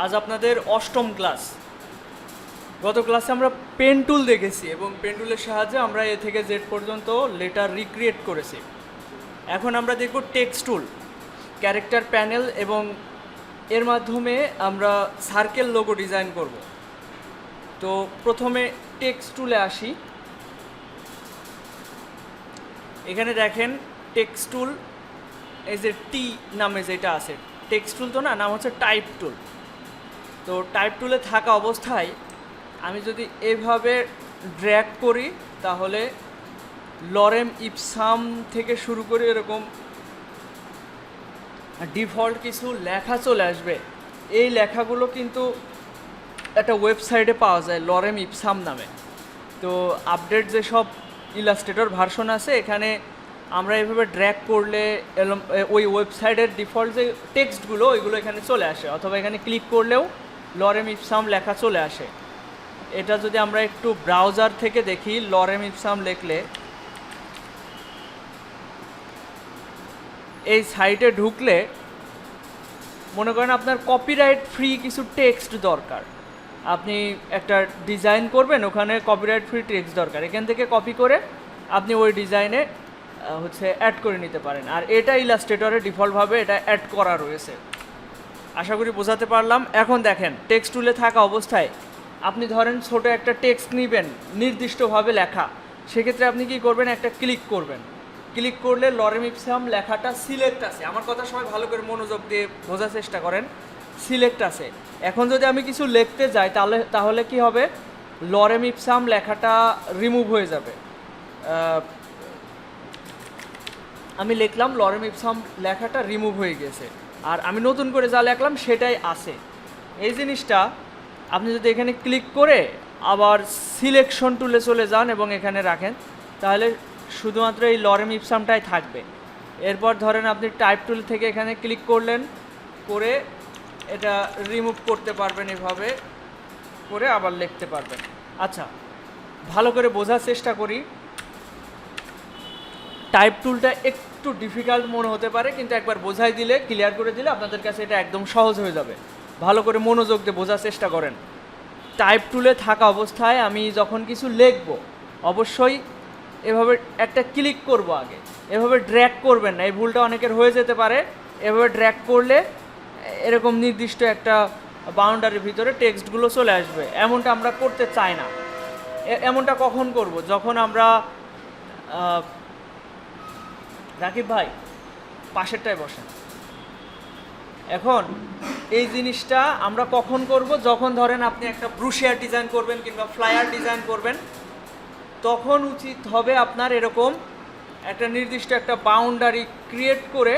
আজ আপনাদের অষ্টম ক্লাস। গত ক্লাসে আমরা পেন টুল দেখেছি এবং পেন টুলের সাহায্যে আমরা এ থেকে জেড পর্যন্ত লেটার রিক্রিয়েট করেছি। এখন আমরা দেখব টেক্সট টুল, ক্যারেক্টার প্যানেল এবং এর মাধ্যমে আমরা সার্কেল লোগো ডিজাইন করব। তো প্রথমে টেক্সট টুলে আসি। এখানে দেখেন টেক্সট টুল, এই যে টি নামে যেটা আছে, টেক্সট টুল তো না, নাম হচ্ছে টাইপ টুল। তো টাইপ টুলে থাকা অবস্থায় আমি যদি এভাবে ড্র্যাগ করি তাহলে লরেম ইপসাম থেকে শুরু করে এরকম ডিফল্ট কিছু লেখা চলে আসবে। এই লেখাগুলো কিন্তু একটা ওয়েবসাইটে পাওয়া যায় লরেম ইপসাম নামে। তো আপডেট যেসব ইলাস্ট্রেটর ভার্সন আছে এখানে আমরা এভাবে ড্র্যাগ করলে ওই ওয়েবসাইটের ডিফল্ট যে টেক্সটগুলো ওইগুলো এখানে চলে আসে, অথবা এখানে ক্লিক করলেও লরেম ইপসাম লেখা চলে আসে। এটা যদি আমরা একটু ব্রাউজার থেকে দেখি, লরেম ইপসাম লিখলে এই সাইটে ঢুকলে মনে করেন আপনার কপিরাইট ফ্রি কিছু টেক্সট দরকার, আপনি একটা ডিজাইন করবেন, ওখানে কপিরাইট ফ্রি টেক্সট দরকার, এখান থেকে কপি করে আপনি ওই ডিজাইনে অ্যাড করে নিতে পারেন। আর এটা ইলাস্ট্রেটরে ডিফল্টভাবে এটা অ্যাড করা রয়েছে। আশা করি বোঝাতে পারলাম। এখন দেখেন টেক্সট টুলে থাকা অবস্থায় আপনি ধরেন ছোট একটা টেক্সট নেবেন নির্দিষ্টভাবে লেখা, সেক্ষেত্রে আপনি কি করবেন, একটা ক্লিক করবেন। ক্লিক করলে লরেম ইপসাম লেখাটা সিলেক্ট আছে। আমার কথা সবাই ভালো করে মনোযোগ দিয়ে বোঝার চেষ্টা করেন। সিলেক্ট আছে। এখন যদি আমি কিছু লিখতে যাই তাহলে কি হবে, লরেম ইপসাম লেখাটা রিমুভ হয়ে যাবে। আমি লিখলাম লরেম ইপসাম লেখাটা রিমুভ হয়ে গেছে, আর আমি নতুন করে যা লিখলাম সেটাই আছে। এই জিনিসটা আপনি যদি এখানে ক্লিক করে আবার সিলেকশন টুলে চলে যান এবং এখানে রাখেন, তাহলে শুধুমাত্র এই লরেম ইপসামটাই থাকবে। এরপর ধরেন আপনি টাইপ টুল থেকে এখানে ক্লিক করলেন, করে এটা রিমুভ করতে পারবেন, এভাবে করে আবার লিখতে পারবেন। আচ্ছা, ভালো করে বোঝার চেষ্টা করি। টাইপ টুলটা একটু ডিফিকাল্ট মনে হতে পারে, কিন্তু একবার বোঝাই দিলে, ক্লিয়ার করে দিলে আপনাদের কাছে এটা একদম সহজ হয়ে যাবে। ভালো করে মনোযোগ দিয়ে বোঝার চেষ্টা করেন। টাইপ টুলে থাকা অবস্থায় আমি যখন কিছু লিখব অবশ্যই এভাবে একটা ক্লিক করব, আগে এভাবে ড্র্যাগ করবেন না, এই ভুলটা অনেকের হয়ে যেতে পারে। এভাবে ড্র্যাগ করলে এরকম নির্দিষ্ট একটা বাউন্ডারির ভিতরে টেক্সটগুলো চলে আসবে। এমনটা আমরা করতে চাই না। এমনটা কখন করব, যখন আমরা রাকিব ভাই পাশেরটায় বসেন। এখন এই জিনিসটা আমরা কখন করব, যখন ধরেন আপনি একটা ব্রুশিয়ার ডিজাইন করবেন কিংবা ফ্লায়ার ডিজাইন করবেন, তখন উচিত হবে আপনার এরকম একটা নির্দিষ্ট একটা বাউন্ডারি ক্রিয়েট করে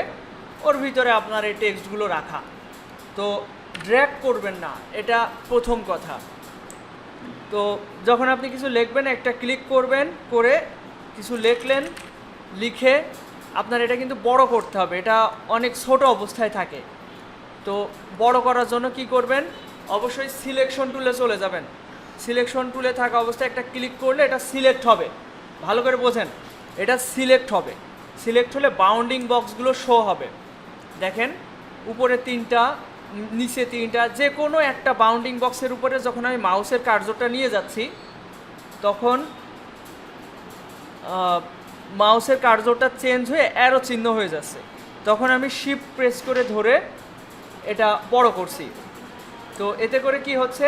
ওর ভিতরে আপনার এই টেক্সটগুলো রাখা। তো ড্র্যাগ করবেন না, এটা প্রথম কথা। তো যখন আপনি কিছু লিখবেন একটা ক্লিক করবেন, করে কিছু লিখলেন, লিখে আপনার এটা কিন্তু বড় করতে হবে, এটা অনেক ছোট অবস্থায় থাকে। তো বড় করার জন্য কি করবেন, অবশ্যই সিলেকশন টুলে চলে যাবেন। সিলেকশন টুলে থাকা অবস্থায় একটা ক্লিক করলে এটা সিলেক্ট হবে। ভালো করে বোঝেন, এটা সিলেক্ট হবে। সিলেক্ট হলে বাউন্ডিং বক্সগুলো শো হবে। দেখেন উপরে 3টা, নিচে 3টা, যে কোনো একটা বাউন্ডিং বক্সের উপরে যখন আমি মাউসের কার্সরটা নিয়ে যাচ্ছি তখন মাউসের কার্সরটা চেঞ্জ হয়ে অ্যারো চিহ্ন হয়ে যাচ্ছে। তখন আমি শিফট প্রেস করে ধরে এটা বড় করছি। তো এতে করে কি হচ্ছে,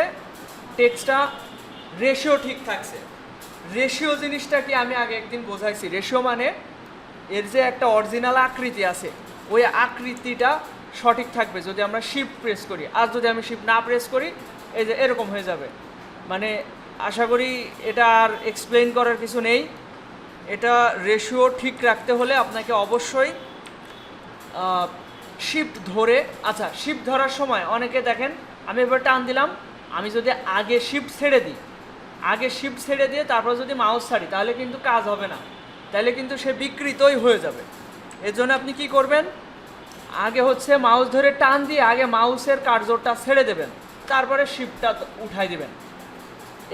টেক্সটটা রেশিও ঠিক থাকছে। রেশিও জিনিসটা কি আমি আগে একদিন বোঝাইছি। রেশিও মানে এর যে একটা অরিজিনাল আকৃতি আছে ওই আকৃতিটা সঠিক থাকবে যদি আমরা শিফট প্রেস করি। আর যদি আমি শিফট না প্রেস করি এই যে এরকম হয়ে যাবে। মানে আশা করি এটা আর এক্সপ্লেইন করার কিছু নেই। এটা রেশিও ঠিক রাখতে হলে আপনাকে অবশ্যই শিফট ধরে, আচ্ছা শিফট ধরার সময় অনেকে দেখেন আমি এবার টান দিলাম, আমি যদি আগে শিফট ছেড়ে দিই, আগে শিফট ছেড়ে দিয়ে তারপর যদি মাউস ছাড়ি তাহলে কিন্তু কাজ হবে না, তাহলে কিন্তু সে বিকৃতই হয়ে যাবে। এর জন্য আপনি কি করবেন, আগে হচ্ছে মাউস ধরে টান দিয়ে আগে মাউসের কার্সরটা ছেড়ে দেবেন, তারপরে শিফটটা উঠাই দেবেন।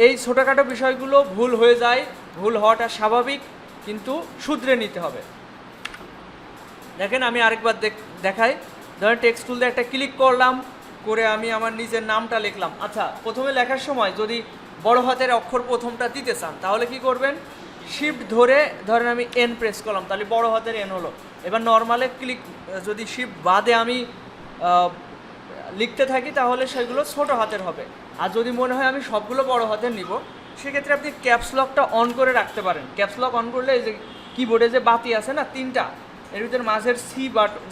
এই ছোটোখাটো বিষয়গুলো ভুল হয়ে যায়, ভুল হওয়াটা স্বাভাবিক, কিন্তু শুধরে নিতে হবে। দেখেন আমি আরেকবার দেখাই। ধরেন টেক্সট টুল দিয়ে একটা ক্লিক করলাম, করে আমি আমার নিজের নামটা লিখলাম। আচ্ছা, প্রথমে লেখার সময় যদি বড় হাতের অক্ষর প্রথমটা দিতে চান তাহলে কি করবেন, শিফট ধরে ধরেন আমি এন প্রেস করলাম, তাহলে বড় হাতের এন হলো। এবার নর্মালে ক্লিক যদি শিফট বাদে আমি লিখতে থাকি তাহলে সেগুলো ছোট হাতের হবে। আর যদি মনে হয় আমি সবগুলো বড় হাতের নিব, সেক্ষেত্রে আপনি ক্যাপস লকটা অন করে রাখতে পারেন। ক্যাপস লক অন করলে এই যে কিবোর্ডে যে বাতি আছে না তিনটা, এর ভিতরে মাঝের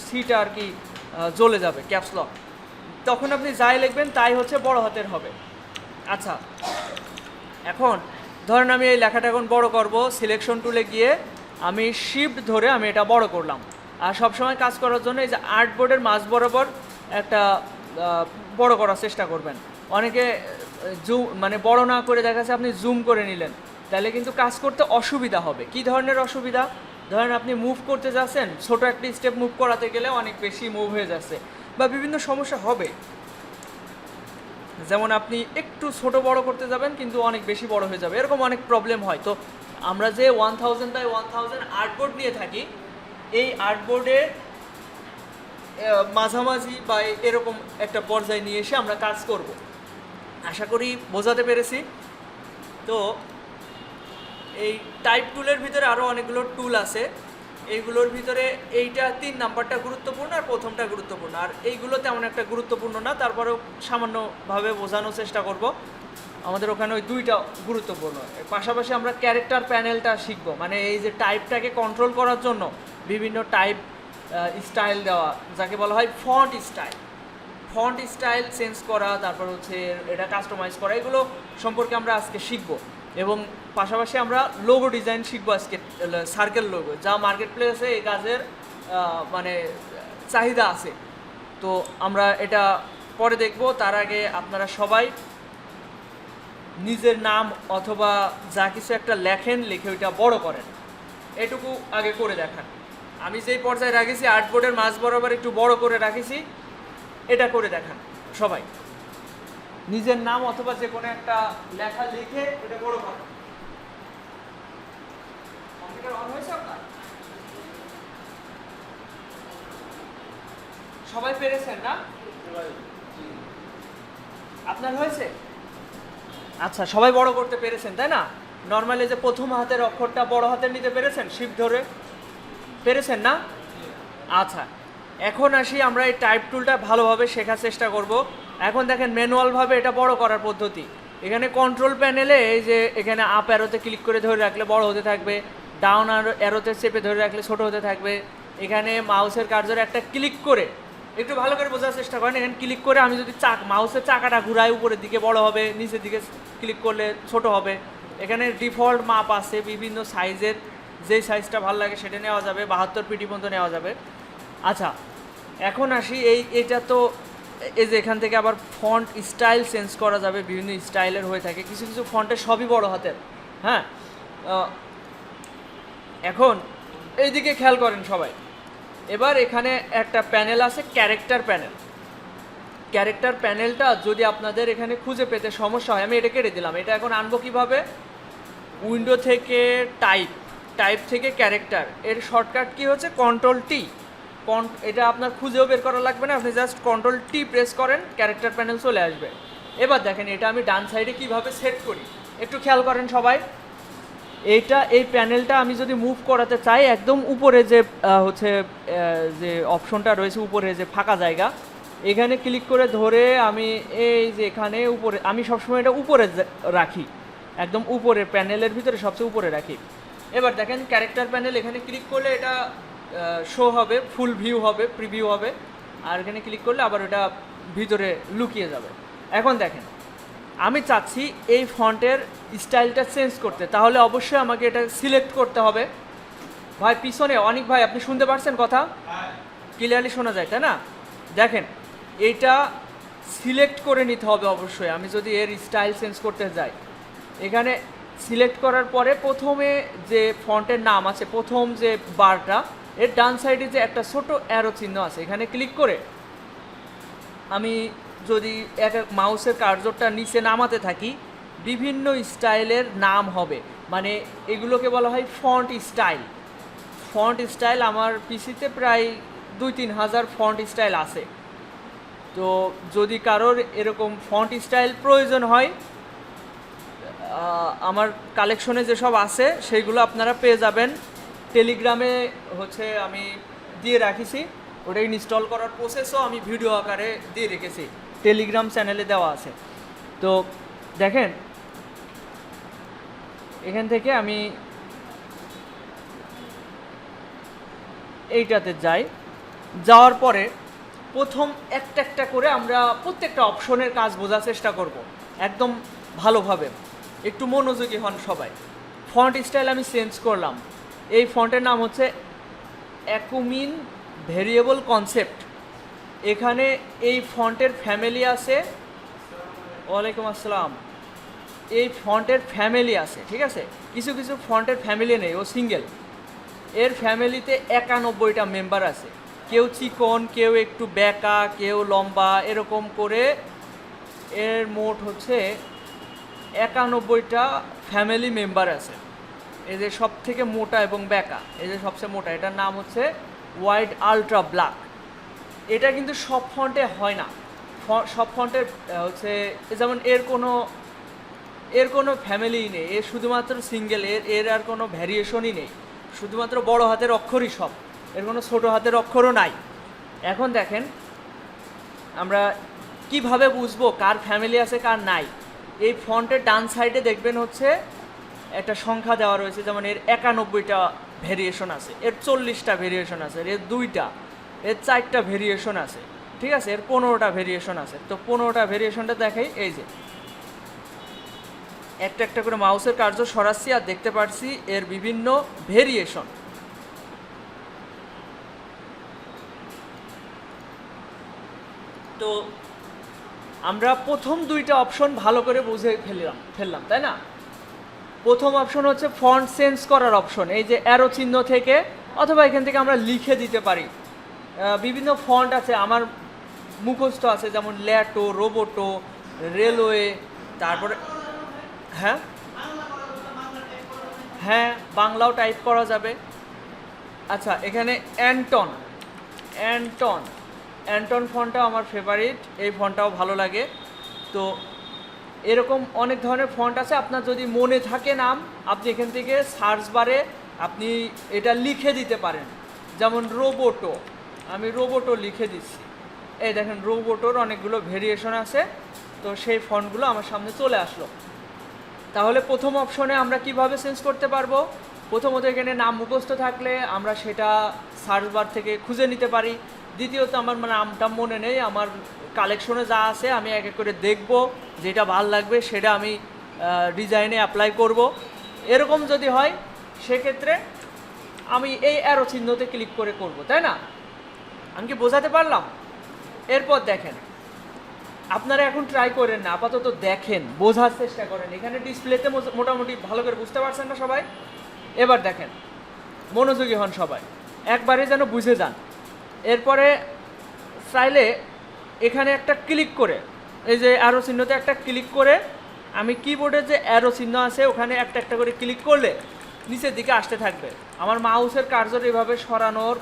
সিটা আর কি জ্বলে যাবে ক্যাপস লক, তখন আপনি যাই লিখবেন তাই হচ্ছে বড় হাতের হবে। আচ্ছা, এখন ধরেন আমি এই লেখাটা এখন বড় করব, সিলেকশন টুলে গিয়ে আমি শিফট ধরে আমি এটা বড় করলাম। আর সবসময় কাজ করার জন্য এই যে আর্টবোর্ডের মাঝ বরাবর একটা বড় করার চেষ্টা করবেন। অনেকে জুম মানে বড় না করে দেখা যাচ্ছে আপনি জুম করে নিলেন, তাহলে কিন্তু কাজ করতে অসুবিধা হবে। কি ধরনের অসুবিধা? ধরেন আপনি মুভ করতে যাচ্ছেন, ছোট একটা স্টেপ মুভ করাতে গেলে অনেক বেশি মুভ হয়ে যাচ্ছে বা বিভিন্ন সমস্যা হবে। যেমন আপনি একটু ছোট বড় করতে যাবেন কিন্তু অনেক বেশি বড় হয়ে যাবে, এরকম অনেক প্রবলেম হয়। তো আমরা যে 1000 বাই 1000 আর্টবোর্ড নিয়ে থাকি, এই আর্টবোর্ডের মাঝামাঝি বা এরকম একটা পর্যায়ে নিয়ে এসে আমরা কাজ করব। আশা করি বোঝাতে পেরেছি। তো এই টাইপ টুলের ভিতরে আরও অনেকগুলো টুল আছে, এইগুলোর ভিতরে এইটা 3 নাম্বারটা গুরুত্বপূর্ণ আর প্রথমটা গুরুত্বপূর্ণ, আর এইগুলো তেমন একটা গুরুত্বপূর্ণ না, তারপরেও সামান্যভাবে বোঝানোর চেষ্টা করব। আমাদের ওখানে ওই 2টা গুরুত্বপূর্ণ। পাশাপাশি আমরা ক্যারেক্টার প্যানেলটা শিখব, মানে এই যে টাইপটাকে কন্ট্রোল করার জন্য বিভিন্ন টাইপ স্টাইল দেওয়া, যাকে বলা হয় font style. Font style change করা, তারপর হচ্ছে এটা কাস্টমাইজ করা, এগুলো সম্পর্কে আমরা আজকে শিখব। এবং পাশাপাশি আমরা লোগো ডিজাইন শিখবো আজকে, সার্কেল লোগো, যা মার্কেট প্লেসে এই কাজের মানে চাহিদা আছে। তো আমরা এটা পরে দেখব। তার আগে আপনারা সবাই নিজের নাম অথবা যা কিছু একটা লেখেন, লিখে ওইটা বড় করেন, এটুকু আগে করে দেখান। আমি যেই পর্যায়ে রাখেছি আর্টবোর্ডের মাঝ বরাবর একটু বড় করে রাখেছি, এটা করে দেখান সবাই। নিজের নাম অথবা যে কোনো একটা লেখা লিখে এটা বড় করেন। কম্পিউটার অন হয়েছে আপনার? সবাই পেরেছেন না? আপনার হয়েছে? আচ্ছা, সবাই বড় করতে পেরেছেন তাই না? নর্মালি যে প্রথম হাতের অক্ষরটা বড় হাতের নিতে পেরেছেন, শিফট ধরে পেরেছেন না? আচ্ছা, এখন আসি আমরা এই টাইপ টুলটা ভালোভাবে শেখার চেষ্টা করব। এখন দেখেন ম্যানুয়ালভাবে এটা বড় করার পদ্ধতি। এখানে কন্ট্রোল প্যানেলে এই যে এখানে আপ অ্যারোতে ক্লিক করে ধরে রাখলে বড় হতে থাকবে, ডাউন অ্যারোতে চেপে ধরে রাখলে ছোট হতে থাকবে। এখানে মাউসের কার্সরে একটা ক্লিক করে, একটু ভালো করে বোঝার চেষ্টা করেন, এখানে ক্লিক করে আমি যদি মাউসের চাকাটা ঘুরাই উপরের দিকে বড় হবে, নিচের দিকে ক্লিক করলে ছোট হবে। এখানে ডিফল্ট মাপ আছে বিভিন্ন সাইজের, যেই সাইজটা ভালো লাগে সেটা নেওয়া যাবে, 72 পিটি পর্যন্ত নেওয়া যাবে। আচ্ছা, এখন আসি এটা তো এই যে এখান থেকে আবার ফন্ট স্টাইল চেঞ্জ করা যাবে, বিভিন্ন স্টাইলের হয়ে থাকে, কিছু কিছু ফন্টের সবই বড় হাতের। হ্যাঁ, এখন এইদিকে খেয়াল করেন সবাই। এবার এখানে একটা প্যানেল আছে, ক্যারেক্টার প্যানেল। ক্যারেক্টার প্যানেলটা যদি আপনাদের এখানে খুঁজে পেতে সমস্যা হয়, আমি এটা কেটে দিলাম। এটা এখন আনবো কীভাবে? উইন্ডো থেকে টাইপ থেকে ক্যারেক্টার, এর শর্টকাট কি হচ্ছে কন্ট্রোল টি। এটা আপনার খুঁজেও বের করা লাগবে না, আপনি জাস্ট কন্ট্রোল টি প্রেস করেন, ক্যারেক্টার প্যানেল চলে আসবে। এবার দেখেন এটা আমি ডান সাইডে কিভাবে সেট করি, একটু খেয়াল করেন সবাই। এই প্যানেলটা আমি যদি মুভ করাতে চাই, একদম উপরে যে হচ্ছে যে অপশনটা রয়েছে উপরে যে ফাঁকা জায়গা, এখানে ক্লিক করে ধরে আমি এই যে এখানে উপরে, আমি সবসময় এটা উপরে রাখি, একদম উপরে প্যানেলের ভিতরে সবচেয়ে উপরে রাখি। এবার দেখেন ক্যারেক্টার প্যানেল, এখানে ক্লিক করলে এটা শো হবে, ফুল ভিউ হবে, প্রিভিউ হবে, আর এখানে ক্লিক করলে আবার এটা ভিতরে লুকিয়ে যাবে। এখন দেখেন আমি চাচ্ছি এই ফন্টের স্টাইলটা চেঞ্জ করতে, তাহলে অবশ্যই আমাকে এটা সিলেক্ট করতে হবে। ভাই পিছনে অনেক ভাই, আপনি শুনতে পারছেন কথা? ক্লিয়ারলি শোনা যায় তাই না? দেখেন এইটা সিলেক্ট করে নিতে হবে অবশ্যই। আমি যদি এর স্টাইল চেঞ্জ করতে যাই, এখানে সিলেক্ট করার পরে প্রথমে যে ফন্টের নাম আছে, প্রথম যে বারটা, এর ডান সাইডে যে একটা ছোট অ্যারো চিহ্ন আছে, এখানে ক্লিক করে আমি যদি মাউসের কার্সরটা নিচে নামাতে থাকি, বিভিন্ন স্টাইলের নাম হবে, মানে এগুলোকে বলা হয় ফন্ট স্টাইল। ফন্ট স্টাইল আমার পিসিতে প্রায় 2-3 হাজার ফন্ট স্টাইল আছে। তো যদি কারোর এরকম ফন্ট স্টাইল প্রয়োজন হয়, আমার কালেকশনে যেসব আছে সেইগুলো আপনারা পেয়ে যাবেন। টেলিগ্রামে হচ্ছে আমি দিয়ে রাখিছি, ওটা ইনস্টল করার প্রসেসও আমি ভিডিও আকারে দিয়ে রেখেছি, টেলিগ্রাম চ্যানেলে দেওয়া আছে। তো দেখেন এখান থেকে আমি এইটাতে যাই, যাওয়ার পরে প্রথম একটা একটা করে আমরা প্রত্যেকটা অপশনের কাজ বোঝার চেষ্টা করব একদম ভালোভাবে। একটু মনোযোগী হন সবাই। ফন্ট স্টাইল আমি চেঞ্জ করলাম। এই ফন্টের নাম হচ্ছে অ্যাকুমিন ভেরিয়েবল কনসেপ্ট। এখানে এই ফন্টের ফ্যামিলি আছে, ওয়ালাইকুম আসসালাম, এই ফন্টের ফ্যামিলি আছে, ঠিক আছে। কিছু কিছু ফন্টের ফ্যামিলি নেই, ও সিঙ্গেল। এর ফ্যামিলিতে 91টা মেম্বার আছে, কেউ চিকন, কেউ একটু বেঁকা, কেউ লম্বা, এরকম করে এর মোট হচ্ছে 91টা ফ্যামিলি মেম্বার আছে। এই যে সব থেকে মোটা এবং বেঁকা, এই যে সবচেয়ে মোটা, এটার নাম হচ্ছে ওয়াইড আলট্রা ব্ল্যাক। এটা কিন্তু সব ফন্টে হয় না, সব ফন্টের হচ্ছে যেমন এর কোনো ফ্যামিলিই নেই, এর শুধুমাত্র সিঙ্গেল, এর আর কোনো ভ্যারিয়েশনই নেই, শুধুমাত্র বড় হাতের অক্ষরই সব, এর কোনো ছোটো হাতের অক্ষরও নাই। এখন দেখেন আমরা কিভাবে বুঝবো কার ফ্যামিলি আছে কার নাই। এই ফন্টের ডান সাইডে দেখবেন হচ্ছে একটা সংখ্যা দেওয়া রয়েছে, যেমন এর 91টা ভেরিয়েশন আছে, এর 40টা ভেরিয়েশন আছে, এর 2টা, এর 4টা ভেরিয়েশন আছে, ঠিক আছে, এর 15টা ভেরিয়েশন আছে। তো 15টা ভেরিয়েশনটা দেখাই, এই যে একটা একটা করে মাউসের কার্য সরাচ্ছি আর দেখতে পাচ্ছি এর বিভিন্ন ভেরিয়েশন। তো আমরা প্রথম দুইটা অপশন ভালো করে বুঝে ফেললাম, তাই না। প্রথম অপশন হচ্ছে ফন্ট চেঞ্জ করার অপশন, এই যে অ্যারো চিহ্ন থেকে, অথবা এখান থেকে আমরা লিখে দিতে পারি। বিভিন্ন ফন্ট আছে আমার মুখস্থ আছে, যেমন ল্যাটো, রোবোটো, রেলওয়ে, তারপরে হ্যাঁ হ্যাঁ বাংলাও টাইপ করা যাবে। আচ্ছা, এখানে অ্যান্টন অ্যান্টন অ্যান্টন ফন্টটা আমার ফেভারিট, এই ফন্টটাও ভালো লাগে। তো এরকম অনেক ধরনের ফন্ট আছে, আপনার যদি মনে থাকে নাম, আপনি এখান থেকে সার্চ বারে আপনি এটা লিখে দিতে পারেন। যেমন রোবোটো, আমি রোবোটো লিখে দিচ্ছি, এই দেখেন রোবোটোর অনেকগুলো ভেরিয়েশন আছে। তো সেই ফন্টগুলো আমার সামনে চলে আসলো। তাহলে প্রথম অপশনে আমরা কিভাবে চেঞ্জ করতে পারবো? প্রথমত এখানে নাম মুখস্থ থাকলে আমরা সেটা সার্চ বার থেকে খুঁজে নিতে পারি। দ্বিতীয়ত আমার নামটা মনে নেই, আমার কালেকশনে যা আছে আমি এক এক করে দেখব, যেটা ভালো লাগবে সেটা আমি ডিজাইনে অ্যাপ্লাই করব। এরকম যদি হয় সেক্ষেত্রে আমি এই অ্যারো চিহ্নতে ক্লিক করে করব, তাই না? আমি কি বোঝাতে পারলাম? এরপর দেখেন, আপনারা এখন ট্রাই করেন না, আপাতত দেখেন, বোঝার চেষ্টা করেন। এখানে ডিসপ্লেতে মোটামুটি ভালো করে বুঝতে পারছেন না সবাই? এবার দেখেন, মনোযোগী হন সবাই, একবারে যেন বুঝে যান। এরপরে চাইলে এখানে একটা ক্লিক করে, এই যে অ্যারো চিহ্নতে একটা ক্লিক করে, আমি কিবোর্ডে যে অ্যারো চিহ্ন আছে ওখানে একটা একটা করে ক্লিক করলে নিচের দিকে আসতে থাকবে। আমার মাউসের কার্যটা এভাবে সরানোর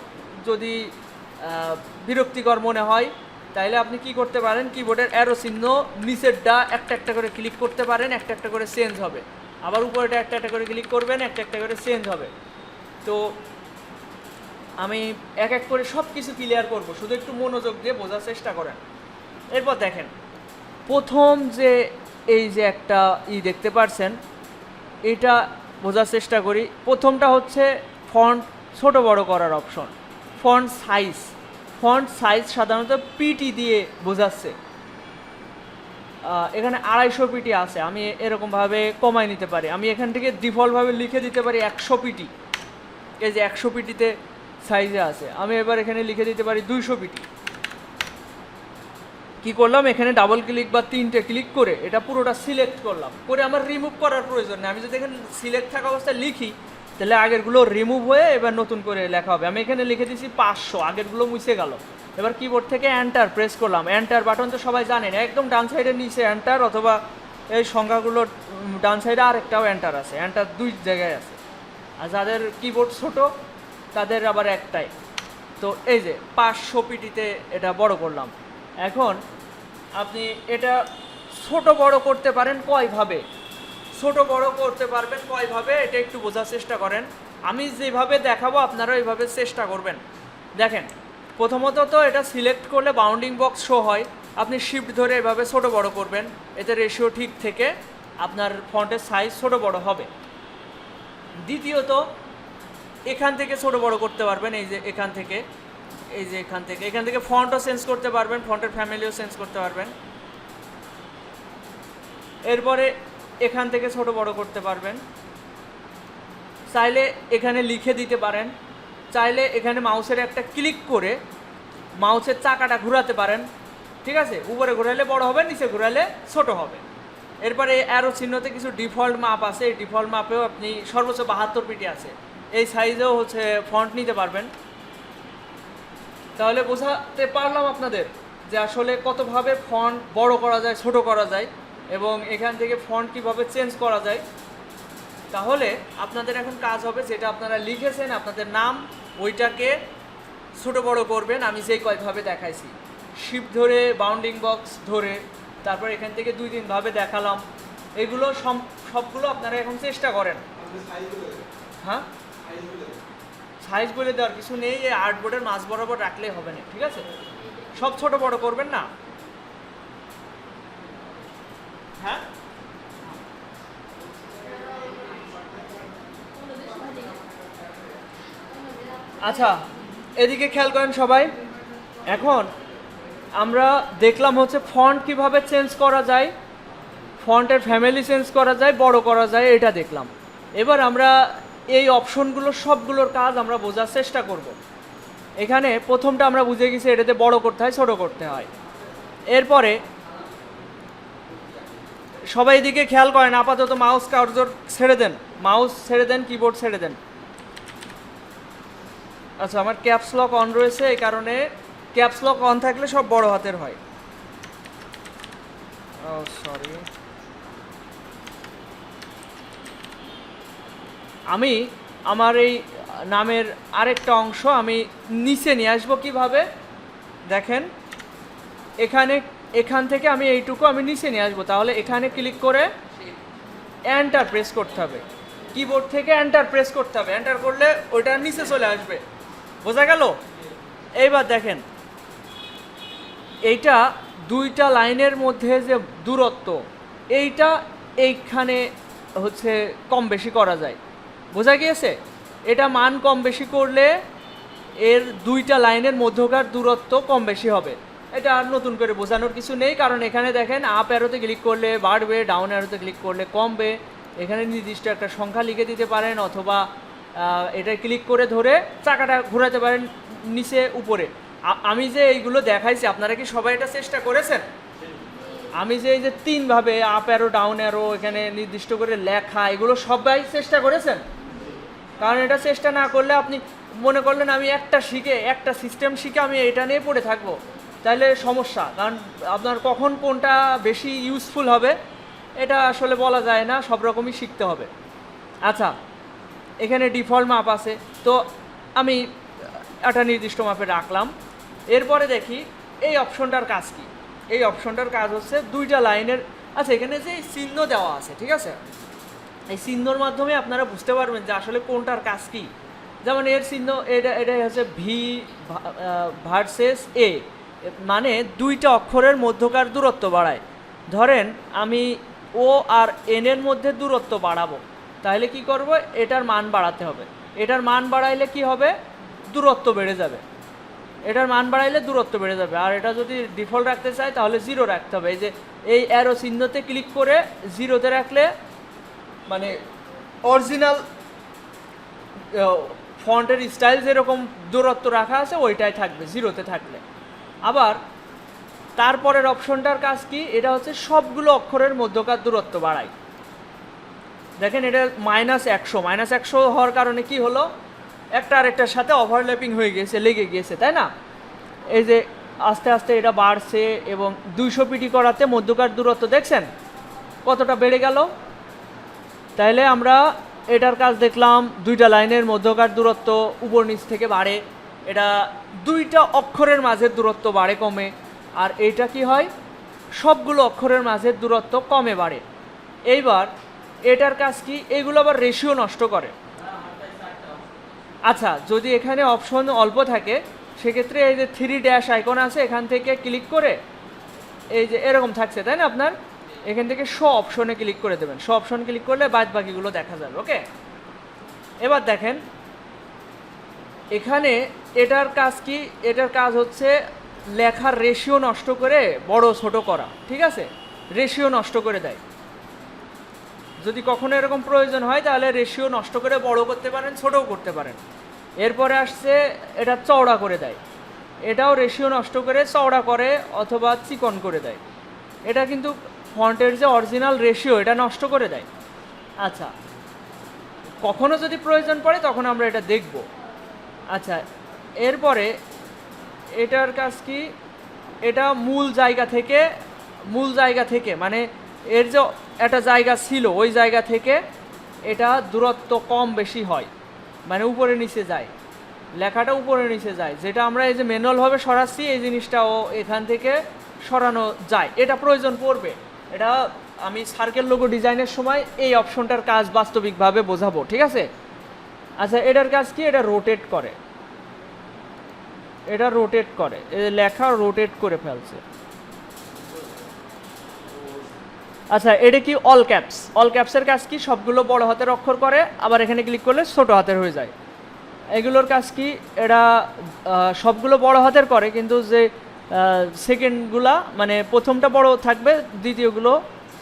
যদি বিরক্তিকর মনে হয়, তাইলে আপনি কি করতে পারেন, কিবোর্ডের অ্যারো চিহ্ন নিচেরটা একটা একটা করে ক্লিক করতে পারেন, একটা একটা করে চেঞ্জ হবে। আবার উপরেটা একটা একটা করে ক্লিক করবেন, একটা একটা করে চেঞ্জ হবে। তো আমি এক এক করে সব কিছু ক্লিয়ার করব, শুধু একটু মনোযোগ দিয়ে বোঝার চেষ্টা করেন। এরপর দেখেন, প্রথম যে এই যে একটা দেখতে পাচ্ছেন, এটা বোঝার চেষ্টা করি। প্রথমটা হচ্ছে ফন্ট ছোট বড় করার অপশন। ফন্ট সাইজ সাধারণত পিটি দিয়ে বোঝাচ্ছে। এখানে 250 পিটি আছে, আমি এরকমভাবে কমাই নিতে পারি। আমি এখান থেকে ডিফল্টভাবে লিখে দিতে পারি 100 পিটি, এই যে 100 পিটিতে সাইজে আছে। আমি এবার এখানে লিখে দিতে পারি 200 পিটি। কি করলাম, এখানে ডাবল ক্লিক বা 3টে ক্লিক করে এটা পুরোটা সিলেক্ট করলাম, করে আমার রিমুভ করার প্রয়োজন নেই। আমি যদি এখানে সিলেক্ট থাকা অবস্থায় লিখি তাহলে আগেরগুলো রিমুভ হয়ে এবার নতুন করে লেখা হবে। আমি এখানে লিখে দিয়েছি 500, আগেরগুলো মুছে গেল। এবার কিবোর্ড থেকে এন্টার প্রেস করলাম। এন্টার বাটন তো সবাই জানেন, একদম ডান সাইডের নিচে এন্টার, অথবা এই সংখ্যাগুলোর ডান সাইডে আরেকটাও এন্টার আছে, এন্টার 2 জায়গায় আছে। আর যাদের কিবোর্ড ছোট তাদের আবার একটাই। তো এই যে 500 পিটিতে এটা বড় করলাম। এখন আপনি এটা ছোট বড় করতে পারেন কয়ভাবে, ছোট বড় করতে পারবেন কয়ভাবে এটা একটু বোঝার চেষ্টা করেন। আমি যেভাবে দেখাবো আপনারা ওইভাবে চেষ্টা করবেন। দেখেন, প্রথমত তো এটা সিলেক্ট করলে বাউন্ডিং বক্স শো হয়, আপনি শিফট ধরে এভাবে ছোট বড় করবেন, এতে রেশিও ঠিক থেকে আপনার ফন্টের সাইজ ছোট বড় হবে। দ্বিতীয়ত এখান থেকে ছোট বড় করতে পারবেন, এই যে এখান থেকে, এই যে এখান থেকে ফন্টও চেঞ্জ করতে পারবেন, ফন্টের ফ্যামিলিও চেঞ্জ করতে পারবেন। এরপরে এখান থেকে ছোট বড় করতে পারবেন, চাইলে এখানে লিখে দিতে পারেন, চাইলে এখানে মাউসের একটা ক্লিক করে মাউসের চাকাটা ঘোরাতে পারেন, ঠিক আছে? উপরে ঘোরালে বড় হবে, নিচে ঘোরালে ছোট হবে। এরপরে অ্যারো চিহ্নতে কিছু ডিফল্ট মাপ আছে, এই ডিফল্ট মাপেও আপনি সর্বোচ্চ 72 পিটি আছে, এই সাইজেও হচ্ছে ফন্ট নিতে পারবেন। তাহলে বোঝাতে পারলাম আপনাদের যে আসলে কতভাবে ফন্ট বড় করা যায়, ছোট করা যায়, এবং এখান থেকে ফন্ট কীভাবে চেঞ্জ করা যায়। তাহলে আপনাদের এখন কাজ হবে যেটা আপনারা লিখেছেন আপনাদের নাম, ওইটাকে ছোট বড় করবেন আমি যেই কয়ভাবে দেখাইছি, শিফট ধরে, বাউন্ডিং বক্স ধরে, তারপর এখান থেকে 2-3 ভাবে দেখালাম। এগুলো সবগুলো আপনারা এখন চেষ্টা করেন। হ্যাঁ, সাইজ বলে দেওয়ার কিছু নেই, এই আর্টবোর্ডের মাঝ বরাবর রাখলেই হবে না, ঠিক আছে? সব ছোট বড় করবেন না। হ্যাঁ, আচ্ছা, এদিকে খেয়াল করেন সবাই। এখন আমরা দেখলাম হচ্ছে ফন্ট কিভাবে চেঞ্জ করা যায়, ফন্টের ফ্যামিলি চেঞ্জ করা যায়, বড় করা যায়, এটা দেখলাম। এবার আমরা এই অপশনগুলো সবগুলোর কাজ আমরা বোঝার চেষ্টা করব। এখানে প্রথমটা আমরা বুঝে গেছি, এটাতে বড় করতে হয়, ছোট করতে হয়। এরপরে সবাই এদিকে খেয়াল করেন, আপাতত মাউস কার্সর ছেড়ে দেন, মাউস ছেড়ে দেন, কিবোর্ড ছেড়ে দেন। আচ্ছা, আমার ক্যাপস লক অন রয়েছে, এই কারণে ক্যাপস লক অন থাকলে সব বড় হাতের হয়। ও সরি, আমি আমার এই নামের আরেকটা অংশ আমি নিচে নিয়ে আসবো কিভাবে দেখেন। এখান থেকে আমি এইটুকু আমি নিচে নিয়ে আসবো। তাহলে এখানে ক্লিক করে এন্টার প্রেস করতে হবে, কিবোর্ড থেকে এন্টার প্রেস করতে হবে, এন্টার করলে ওইটা নিচে চলে আসবে। বোঝা গেল? এইবার দেখেন, এইটা দুইটা লাইনের মধ্যে যে দূরত্ব, এইটা এইখানে হচ্ছে কম বেশি করা যায়। বোঝা গিয়েছে? এটা মান কম বেশি করলে এর দুইটা লাইনের মধ্যকার দূরত্ব কম বেশি হবে। এটা আর নতুন করে বোঝানোর কিছু নেই, কারণ এখানে দেখেন আপ অ্যারোতে ক্লিক করলে বাড়বে, ডাউন অ্যারোতে ক্লিক করলে কমবে। এখানে নির্দিষ্ট একটা সংখ্যা লিখে দিতে পারেন, অথবা এটা ক্লিক করে ধরে চাকাটা ঘোরাতে পারেন নিচে উপরে। আমি যে এইগুলো দেখাইছি, আপনারা কি সবাই এটা চেষ্টা করেছেন? আমি যে এই যে 3 ভাবে আপ অ্যারো, ডাউন অ্যারো, এখানে নির্দিষ্ট করে লেখা, এগুলো সবাই চেষ্টা করেছেন? কারণ এটা চেষ্টা না করলে আপনি মনে করলেন আমি একটা সিস্টেম শিখে আমি এটা নিয়ে পড়ে থাকবো, তাহলে সমস্যা। কারণ আপনার কখন কোনটা বেশি ইউজফুল হবে এটা আসলে বলা যায় না, সব রকমই শিখতে হবে। আচ্ছা, এখানে ডিফল্ট মাপ আছে, তো আমি একটা নির্দিষ্ট মাপে রাখলাম। এরপরে দেখি এই অপশনটার কাজ কি। এই অপশনটার কাজ হচ্ছে দুইটা লাইনের, আচ্ছা এখানে যে চিহ্ন দেওয়া আছে, ঠিক আছে, এই চিহ্নর মাধ্যমে আপনারা বুঝতে পারবেন যে আসলে কোনটার কাজ কি। যেমন এর চিহ্ন, এটাই হচ্ছে ভি ভার্সেস এ, মানে দুইটা অক্ষরের মধ্যকার দূরত্ব বাড়ায়। ধরেন আমি ও আর এন এর মধ্যে দূরত্ব বাড়াবো, তাহলে কি করব, এটার মান বাড়াতে হবে। এটার মান বাড়াইলে কি হবে, দূরত্ব বেড়ে যাবে। এটার মান বাড়াইলে দূরত্ব বেড়ে যাবে। আর এটা যদি ডিফল্ট রাখতে চাই তাহলে 0 রাখতে হবে। এই যে এই অ্যারো চিহ্নতে ক্লিক করে 0তে রাখলে মানে অরিজিনাল ফন্টের স্টাইল যেরকম দূরত্ব রাখা আছে ওইটাই থাকবে 0তে থাকলে। আবার তারপরের অপশনটার কাজ কি, এটা হচ্ছে সবগুলো অক্ষরের মধ্যকার দূরত্ব বাড়ায়। দেখেন এটা -100 হওয়ার কারণে কি হলো, একটা আরেকটার সাথে ওভারল্যাপিং হয়ে গিয়েছে, লেগে গিয়েছে, তাই না? এই যে আস্তে আস্তে এটা বাড়ছে, এবং 200 পিটি করাতে মধ্যকার দূরত্ব দেখছেন কতটা বেড়ে গেল। তাইলে আমরা এটার কাজ দেখলাম, দুইটা লাইনের মধ্যকার দূরত্ব উপর নিচ থেকে বাড়ে, এটা দুইটা অক্ষরের মাঝের দূরত্ব বাড়ে কমে। আর এইটা কি হয়, সবগুলো অক্ষরের মাঝে দূরত্ব কমে বাড়ে। এইবার এটার কাজ কি, এইগুলো আবার রেশিও নষ্ট করে। আচ্ছা, যদি এখানে অপশন অল্প থাকে সেক্ষেত্রে এই যে 3 ড্যাশ আইকন আছে, এখান থেকে ক্লিক করে এই যে এরকম থাকছে তাই না, আপনার এখান থেকে শো অপশনে ক্লিক করে দেবেন। শো অপশন ক্লিক করলে বাদ বাকিগুলো দেখা যাবে। ওকে, এবার দেখেন এখানে এটার কাজ কি, এটার কাজ হচ্ছে লেখার রেশিও নষ্ট করে বড় ছোট করা। ঠিক আছে, রেশিও নষ্ট করে দেয়। যদি কখনো এরকম প্রয়োজন হয় তাহলে রেশিও নষ্ট করে বড় করতে পারেন, ছোটও করতে পারেন। এরপরে আসছে এটা চওড়া করে দেয়, এটাও রেশিও নষ্ট করে চওড়া করে অথবা চিকন করে দেয়। এটা কিন্তু ফন্টের যে অরিজিনাল রেশিও এটা নষ্ট করে দেয়। আচ্ছা, কখনো যদি প্রয়োজন পড়ে তখন আমরা এটা দেখব। আচ্ছা, এরপরে এটার কাজ কি, এটা মূল জায়গা থেকে মানে এর যে একটা জায়গা ছিল ওই জায়গা থেকে এটা দূরত্ব কম বেশি হয়, মানে উপরে নিচে যায়, লেখাটা উপরে নিচে যায়। যেটা আমরা এই যে ম্যানুয়ালভাবে সরাচ্ছি এই জিনিসটাও এখান থেকে সরানো যায়, এটা প্রয়োজন পড়বে। এটা আমি সার্কেল লোগো ডিজাইনের সময় এই অপশনটার কাজ বাস্তবিকভাবে বোঝাবো। ঠিক আছে। আচ্ছা, এটার কাজ কি, এটা রোটেট করে, এটা রোটেট করে, লেখা রোটেট করে ফেলছে। আচ্ছা, এটা কি অল ক্যাপস, অল ক্যাপসের কাজ কি, সবগুলো বড় হাতের অক্ষর করে, আবার এখানে ক্লিক করলে ছোট হাতের হয়ে যায়। এগুলোর কাজ কি, এরা সবগুলো বড় হাতের করে কিন্তু যে সেকেন্ডগুলা মানে প্রথমটা বড় থাকবে, দ্বিতীয়গুলো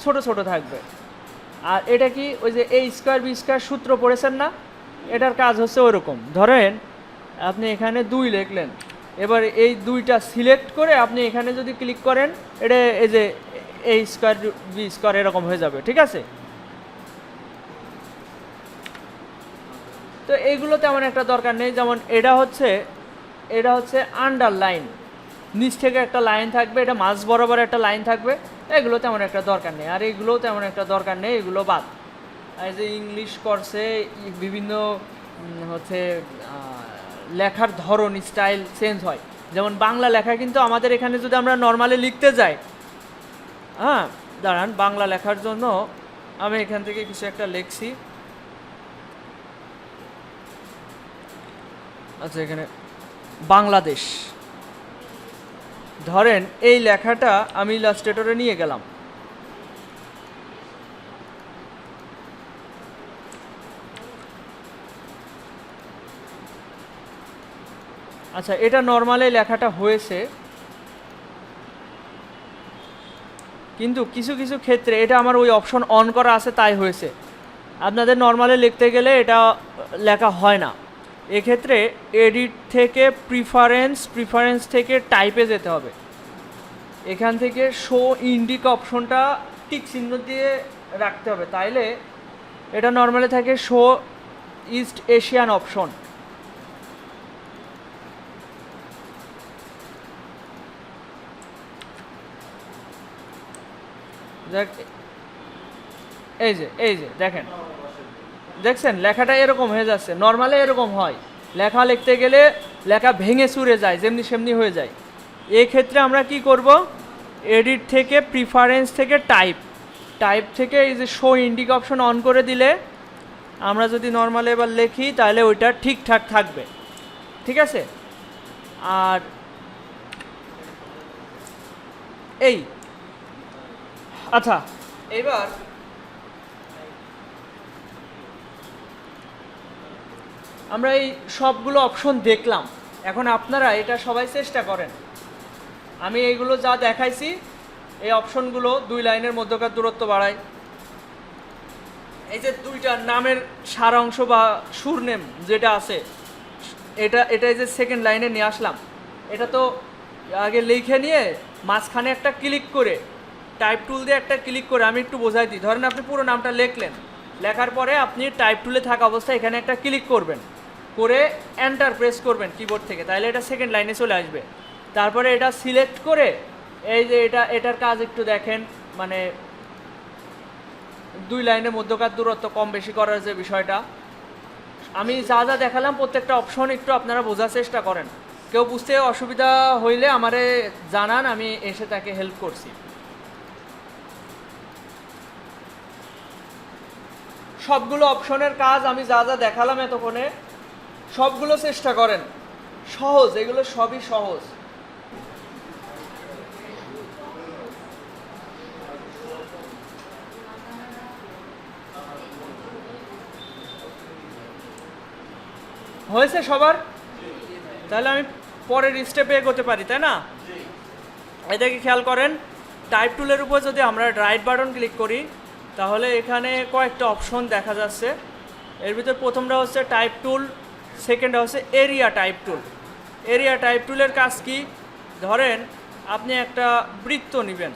ছোট ছোট থাকবে। আর এটা কি, ওই যে এই স্কোয়ার বি স্কোয়ার সূত্র পড়েছেন না, এটার কাজ হচ্ছে ওইরকম। ধরেন আপনি এখানে 2 লিখলেন, এবার এই 2টা সিলেক্ট করে আপনি এখানে যদি ক্লিক করেন এটা এই যে এই স্কোয়ার বি স্কোয়ার এরকম হয়ে যাবে। ঠিক আছে, তো এইগুলো তেমন একটা দরকার নেই। যেমন এটা হচ্ছে আন্ডারলাইন, নিচ থেকে একটা লাইন থাকবে, এটা মাঝ বরাবর একটা লাইন থাকবে, এগুলো তেমন একটা দরকার নেই। আর এগুলোও তেমন একটা দরকার নেই, এগুলো বাদ। এই যে ইংলিশ কোর্সে বিভিন্ন হচ্ছে লেখার ধরন স্টাইল চেঞ্জ হয়। যেমন বাংলা লেখা কিন্তু আমাদের এখানে যদি আমরা নর্মালি লিখতে যাই, হ্যাঁ দাঁড়ান, বাংলা লেখার জন্য আমি এখান থেকে কিছু একটা লিখছি। আচ্ছা, এখানে বাংলাদেশ, ধরেন এই লেখাটা আমি ইলাস্ট্রেটরে নিয়ে গেলাম। আচ্ছা, এটা নর্মালি লেখাটা হয়েছে, কিন্তু কিছু কিছু ক্ষেত্রে এটা আমার ওই অপশন অন করা আছে তাই হয়েছে। আপনাদের নর্মালি লিখতে গেলে এটা লেখা হয় না। এক্ষেত্রে এডিট থেকে প্রিফারেন্স থেকে টাইপে যেতে হবে। এখান থেকে শো ইন্ডিক অপশনটা টিক চিহ্ন দিয়ে রাখতে হবে, তাইলে এটা নর্মালি থাকে শো ইস্ট এশিয়ান অপশন। এই যে দেখছেন লেখাটা এরকম হয়ে যাচ্ছে। নর্মালি এরকম হয়, লেখা লিখতে গেলে লেখা ভেঙে চুরে যায়, যেমনি সেমনি হয়ে যায়। এক্ষেত্রে আমরা কি করব, এডিট থেকে প্রিফারেন্স থেকে টাইপ থেকে এই যে শো ইন্ডিক অপশন অন করে দিলে আমরা যদি নর্মালি এবার লিখি তাহলে ওইটা ঠিকঠাক থাকবে। ঠিক আছে। আর এই আচ্ছা, এবার আমরা এই সবগুলো অপশন দেখলাম। এখন আপনারা এটা সবাই চেষ্টা করেন। আমি এইগুলো যা দেখাইছি এই অপশনগুলো 2 লাইনের মধ্যকার দূরত্ব বাড়ায়। এই যে 2টা নামের সারাংশ বা সুরনেম যেটা আছে, এটা যে সেকেন্ড লাইনে নিয়ে আসলাম, এটা তো আগে লিখে নিয়ে মাঝখানে একটা ক্লিক করে টাইপ টুল দিয়ে একটা ক্লিক করে, আমি একটু বোঝাই দিই। ধরেন আপনি পুরো নামটা লিখলেন, লেখার পরে আপনি টাইপ টুলে থাকা অবস্থায় এখানে একটা ক্লিক করবেন, করে এন্টার প্রেস করবেন কিবোর্ড থেকে, তাহলে এটা সেকেন্ড লাইনে চলে আসবে। তারপরে এটা সিলেক্ট করে এই যে এটার কাজ একটু দেখেন, মানে 2 লাইনের মধ্যকার দূরত্ব কম বেশি করার যে বিষয়টা, আমি যা যা দেখালাম প্রত্যেকটা অপশন একটু আপনারা বোঝার চেষ্টা করেন। কেউ বুঝতে অসুবিধা হইলে আমারে জানান, আমি এসে তাকে হেল্প করছি। সবগুলো অপশনের কাজ আমি যা যা দেখালাম এতক্ষণে সবগুলো চেষ্টা করেন, সহজ, এগুলো সবই সহজ। হয়েছে সবার? তাহলে আমি পরের স্টেপে এগোতে পারি, তাই না? এটাকে খেয়াল করেন, টাইপ টুলের উপর যদি আমরা রাইট বাটন ক্লিক করি তাহলে এখানে কয়েকটা অপশন দেখা যাচ্ছে। এর ভিতর প্রথমটা হচ্ছে টাইপ টুল, সেকেন্ডটা হচ্ছে এরিয়া টাইপ টুল। এরিয়া টাইপ টুলের কাজ কি? ধরেন আপনি একটা বৃত্ত নেবেন,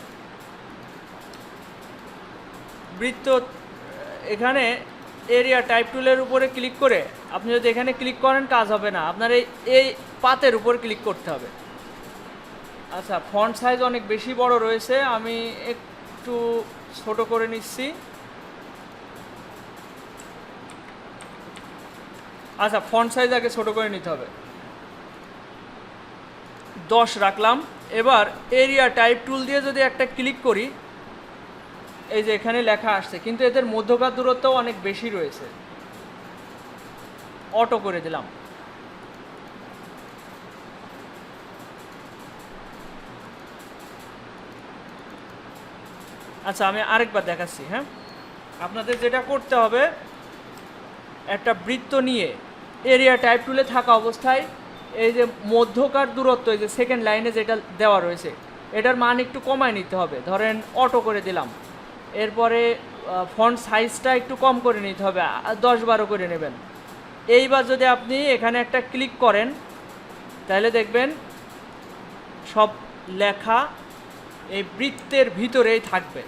বৃত্ত, এখানে এরিয়া টাইপ টুলের উপরে ক্লিক করে আপনি যদি এখানে ক্লিক করেন কাজ হবে না, আপনার এই পাতের উপর ক্লিক করতে হবে। আচ্ছা, ফন্ট সাইজ অনেক বেশি বড় রয়েছে, আমি একটু ছোট করে নিচ্ছি। আচ্ছা, ফন্ট সাইজ আগে ছোট করে নিতে হবে, 10 রাখলাম। এবার এরিয়া টাইপ টুল দিয়ে যদি একটা ক্লিক করি, এই যে এখানে লেখা আসছে, কিন্তু এদের মধ্যকার দূরত্ব অনেক বেশি রয়েছে, অটো করে দিলাম। আচ্ছা, আমি আরেকবার দেখাচ্ছি। হ্যাঁ, আপনাদের যেটা করতে হবে, একটা বৃত্ত নিয়ে এরিয়া টাইপ টুলে থাকা অবস্থায় এই যে মধ্যকার দূরত্ব, এই যে সেকেন্ড লাইনে যেটা দেওয়া রয়েছে, এটার মান একটু কমায় নিতে হবে। ধরেন অটো করে দিলাম। এরপরে ফন্ট সাইজটা একটু কম করে নিতে হবে, 10-12 করে নেবেন। এইবার যদি আপনি এখানে একটা ক্লিক করেন তাহলে দেখবেন সব লেখা এই বৃত্তের ভিতরেই থাকবে।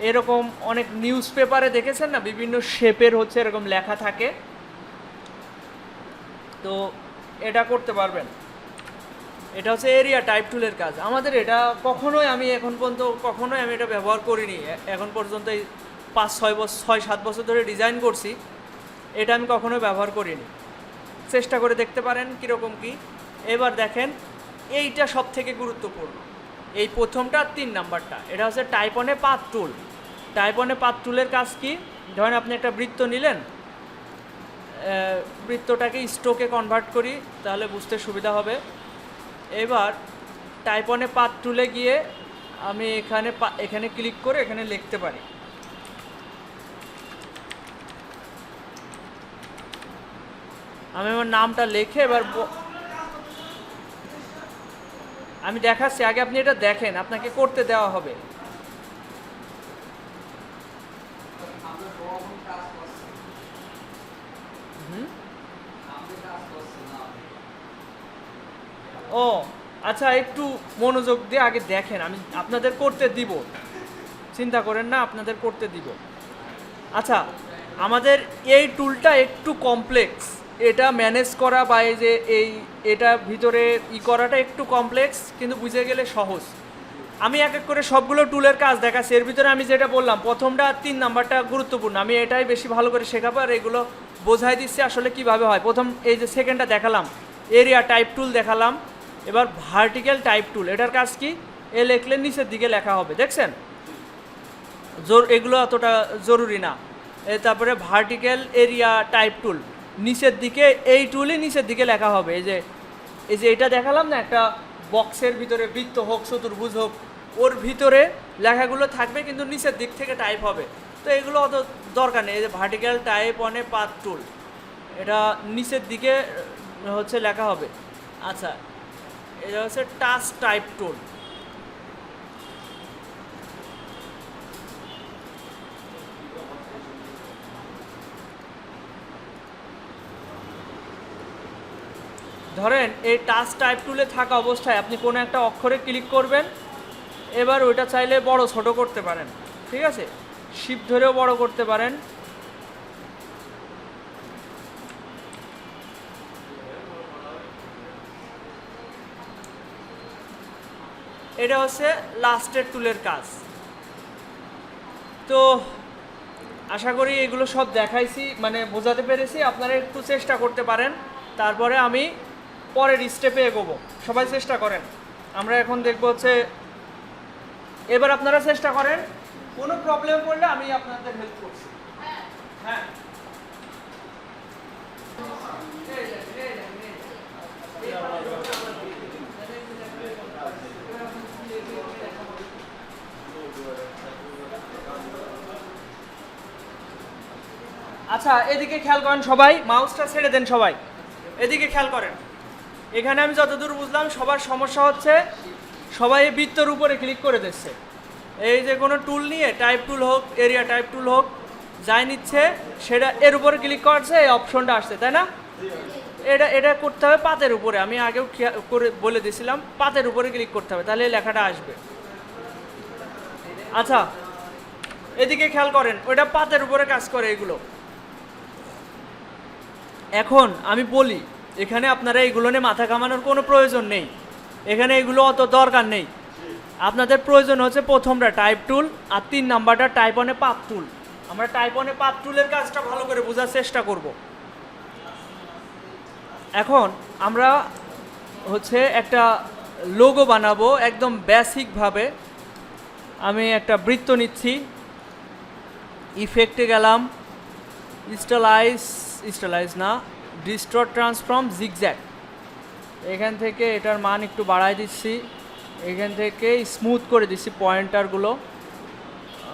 এরকম অনেক নিউজ পেপারে দেখেছেন না, বিভিন্ন শেপের হচ্ছে এরকম লেখা থাকে, তো এটা করতে পারবেন। এটা হচ্ছে এরিয়া টাইপ টুলের কাজ। আমাদের এটা কখনোই, আমি এখন পর্যন্ত কখনোই আমি এটা ব্যবহার করিনি। এখন পর্যন্ত এই 5-6-7 বছর ধরে ডিজাইন করছি, এটা আমি কখনোই ব্যবহার করিনি। চেষ্টা করে দেখতে পারেন কীরকম কি। এবার দেখেন, এইটা সব থেকে গুরুত্বপূর্ণ, এই প্রথমটা 3 নাম্বারটা, এটা হচ্ছে টাইপ অনে পাথ টুল। টাইপ অনে পাথ টুলের কাজ কি? ধরেন আপনি একটা বৃত্ত নিলেন, বৃত্তটাকে স্ট্রোকে কনভার্ট করি তাহলে বুঝতে সুবিধা হবে। এবার টাইপ অনে পাথ টুলে গিয়ে আমি এখানে ক্লিক করে এখানে লিখতে পারি। আমি আমার নামটা লিখে এবার আমি দেখাচ্ছি, আগে আপনি এটা দেখেন, আপনাকে করতে দেওয়া হবে। ও আচ্ছা, একটু মনোযোগ দিয়ে আগে দেখেন, আমি আপনাদের করতে দিব, চিন্তা করেন না, আপনাদের করতে দিব। আচ্ছা, আমাদের এই টুলটা একটু কমপ্লেক্স, এটা ম্যানেজ করা বা এই যে এটা ভিতরে করাটা একটু কমপ্লেক্স, কিন্তু বুঝে গেলে সহজ। আমি এক এক করে সবগুলো টুলের কাজ দেখাচ্ছি। এর ভিতরে আমি যেটা বললাম, প্রথমটা 3 নাম্বারটা গুরুত্বপূর্ণ, আমি এটাই বেশি ভালো করে শেখাবো আর এগুলো বোঝাই দিচ্ছি আসলে কিভাবে হয়। প্রথম এই যে সেকেন্ডটা দেখালাম, এরিয়া টাইপ টুল দেখালাম। এবার ভার্টিক্যাল টাইপ টুল, এটার কাজ কি? এ লেখলে নিচের দিকে লেখা হবে, দেখছেন? এগুলো অতটা জরুরি না। তারপরে ভার্টিক্যাল এরিয়া টাইপ টুল, নিচের দিকে, এই টুলই নিচের দিকে লেখা হবে। এই যে এটা দেখালাম না, একটা বক্সের ভিতরে বৃত্ত হোক, চতুর্ভুজ হোক, ওর ভিতরে লেখাগুলো থাকবে কিন্তু নিচের দিক থেকে টাইপ হবে। তো এগুলো অত দরকার নেই। এই যে ভার্টিক্যাল টাইপ অনে পাথ টুল, এটা নিচের দিকে হচ্ছে লেখা হবে। আচ্ছা, এটা হচ্ছে টাচ টাইপ টুল। ধরেন এই টাচ টাইপ টুলে থাকা অবস্থায় আপনি কোনো একটা অক্ষরে ক্লিক করবেন, এবার ওইটা চাইলে বড় ছোট করতে পারেন, ঠিক আছে? শিপ ধরেও বড় করতে পারেন। এটা হচ্ছে লাস্টের টুলের কাজ। তো আশা করি এগুলো সব দেখাইছি, মানে বোঝাতে পেরেছি। আপনারা একটু চেষ্টা করতে পারেন। তারপরে আমি পরের স্টেপে এগোবো। সবাই চেষ্টা করেন। আমরা এখন দেখবো হচ্ছে, এবার আপনারা চেষ্টা করেন, কোনো প্রবলেম পড়লে আমি আপনাদের হেল্প করছি। হ্যাঁ, আচ্ছা এদিকে খেয়াল করেন সবাই, মাউসটা ছেড়ে দেন সবাই, এদিকে খেয়াল করেন। এখানে আমি যতদূর বুঝলাম সবার সমস্যা হচ্ছে সবাই এই বৃত্তর উপরে ক্লিক করে দিচ্ছে। এই যে কোনো টুল নিয়ে, টাইপ টুল হোক, এরিয়া টাইপ টুল হোক, যাই নিচ্ছে সেটা এর উপরে ক্লিক করছে, এই অপশনটা আসছে, তাই না? এটা করতে হবে পাতের উপরে, আমি আগেও করে বলে দিয়েছিলাম, পাতের উপরে ক্লিক করতে হবে, তাহলে এই লেখাটা আসবে। আচ্ছা এদিকে খেয়াল করেন, ওইটা পাতের উপরে কাজ করে এগুলো। এখন আমি বলি, এখানে আপনারা এইগুলো নিয়ে মাথা ঘামানোর কোনো প্রয়োজন নেই, এখানে এগুলো অত দরকার নেই। আপনাদের প্রয়োজন হচ্ছে প্রথমটা টাইপ টুল, আর 3 নাম্বারটা টাইপ অনে পাত টুল। আমরা টাইপ অনে পাত টুলের কাজটা ভালো করে বোঝার চেষ্টা করব। এখন আমরা হচ্ছে একটা লোগো বানাবো একদম বেসিকভাবে। আমি একটা বৃত্ত নিচ্ছি, ইফেক্টে গেলাম, স্টাইলাইজ না, ডিস্টর্ট ট্রান্সফর্ম জিগজ্যাগ, এখান থেকে এটার মান একটু বাড়াই দিচ্ছি, এখান থেকে স্মুথ করে দিচ্ছি পয়েন্টারগুলো,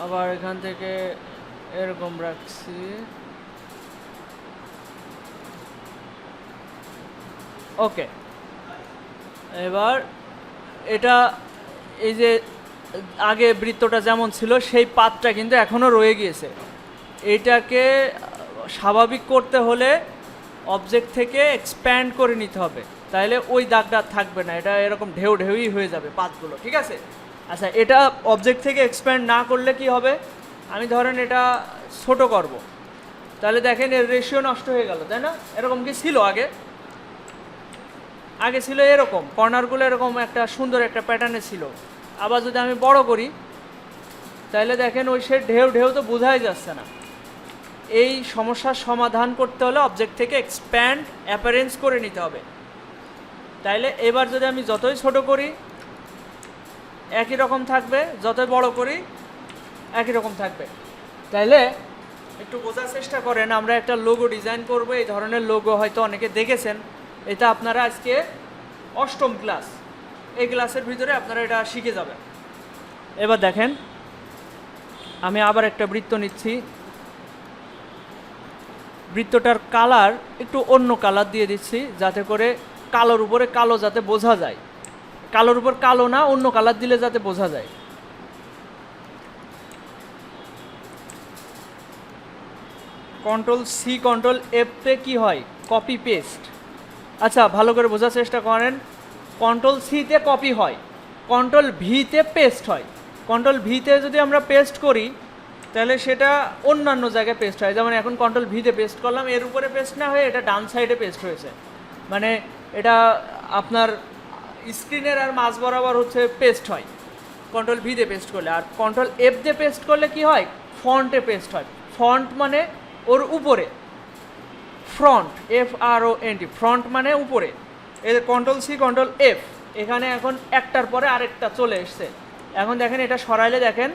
আবার এখান থেকে এরকম রাখছি। ওকে, এবার এটা এই যে আগে বৃত্তটা যেমন ছিল সেই পাতটা কিন্তু এখনও রয়ে গিয়েছে। এইটাকে স্বাভাবিক করতে হলে অবজেক্ট থেকে এক্সপ্যান্ড করে নিতে হবে, তাহলে ওই দাগটা থাকবে না, এটা এরকম ঢেউ ঢেউই হয়ে যাবে পাতগুলো, ঠিক আছে? আচ্ছা, এটা অবজেক্ট থেকে এক্সপ্যান্ড না করলে কি হবে? আমি ধরেন এটা ছোট করব, তাহলে দেখেন এর রেশিও নষ্ট হয়ে গেল, তাই না? এরকম কি ছিল আগে? আগে ছিল এরকম, কর্নারগুলো এরকম একটা সুন্দর একটা প্যাটার্নে ছিল। আবার যদি আমি বড় করি, তাহলে দেখেন ওই সে ঢেউ ঢেউ তো বোঝাই যাচ্ছে না। এই সমস্যার সমাধান করতে হলে অবজেক্ট থেকে এক্সপ্যান্ড অ্যাপারেন্স করে নিতে হবে। তাইলে এবার যদি আমি যতই ছোট করি একই রকম থাকবে, যতই বড় করি একই রকম থাকবে। তাইলে একটু বোঝার চেষ্টা করেন, আমরা একটা লোগো ডিজাইন করব। এই ধরনের লোগো হয়তো অনেকে দেখেছেন, এটা আপনারা আজকে 8ম ক্লাস, এই ক্লাসের ভিতরে আপনারা এটা শিখে যাবেন। এবার দেখেন, আমি আবার একটা বৃত্ত নিচ্ছি, বৃত্তটার কালার একটু অন্য কালার দিয়ে দিচ্ছি, যাতে করে কালোর উপরে কালো যাতে বোঝা যায়, কালোর উপর কালো না অন্য কালার দিলে যাতে বোঝা যায়। Ctrl+C Ctrl+F কি হয়? Copy paste. আচ্ছা ভালো করে বোঝার চেষ্টা করেন, Ctrl+C তে কপি হয়, Ctrl+V তে পেস্ট হয়। Ctrl+V তে যদি আমরা পেস্ট করি তাহলে সেটা অন্যান্য জায়গায় পেস্ট হয়। যেমন এখন Ctrl+V তে পেস্ট করলাম, এর উপরে পেস্ট না হয়ে এটা ডান সাইডে পেস্ট হয়েছে, মানে এটা আপনার স্ক্রিনের আর মাঝ বরাবর হচ্ছে পেস্ট হয় Ctrl+V তে পেস্ট করলে। আর Ctrl+F দিয়ে পেস্ট করলে কি হয়? ফন্টে পেস্ট হয়। ফন্ট মানে ওর উপরে, ফ্রন্ট, FRONT, ফ্রন্ট মানে উপরে। এই Ctrl+C Ctrl+F, এখানে এখন একটার পরে আরেকটা চলে এসছে। এখন দেখেন এটা সরাইলে দেখেন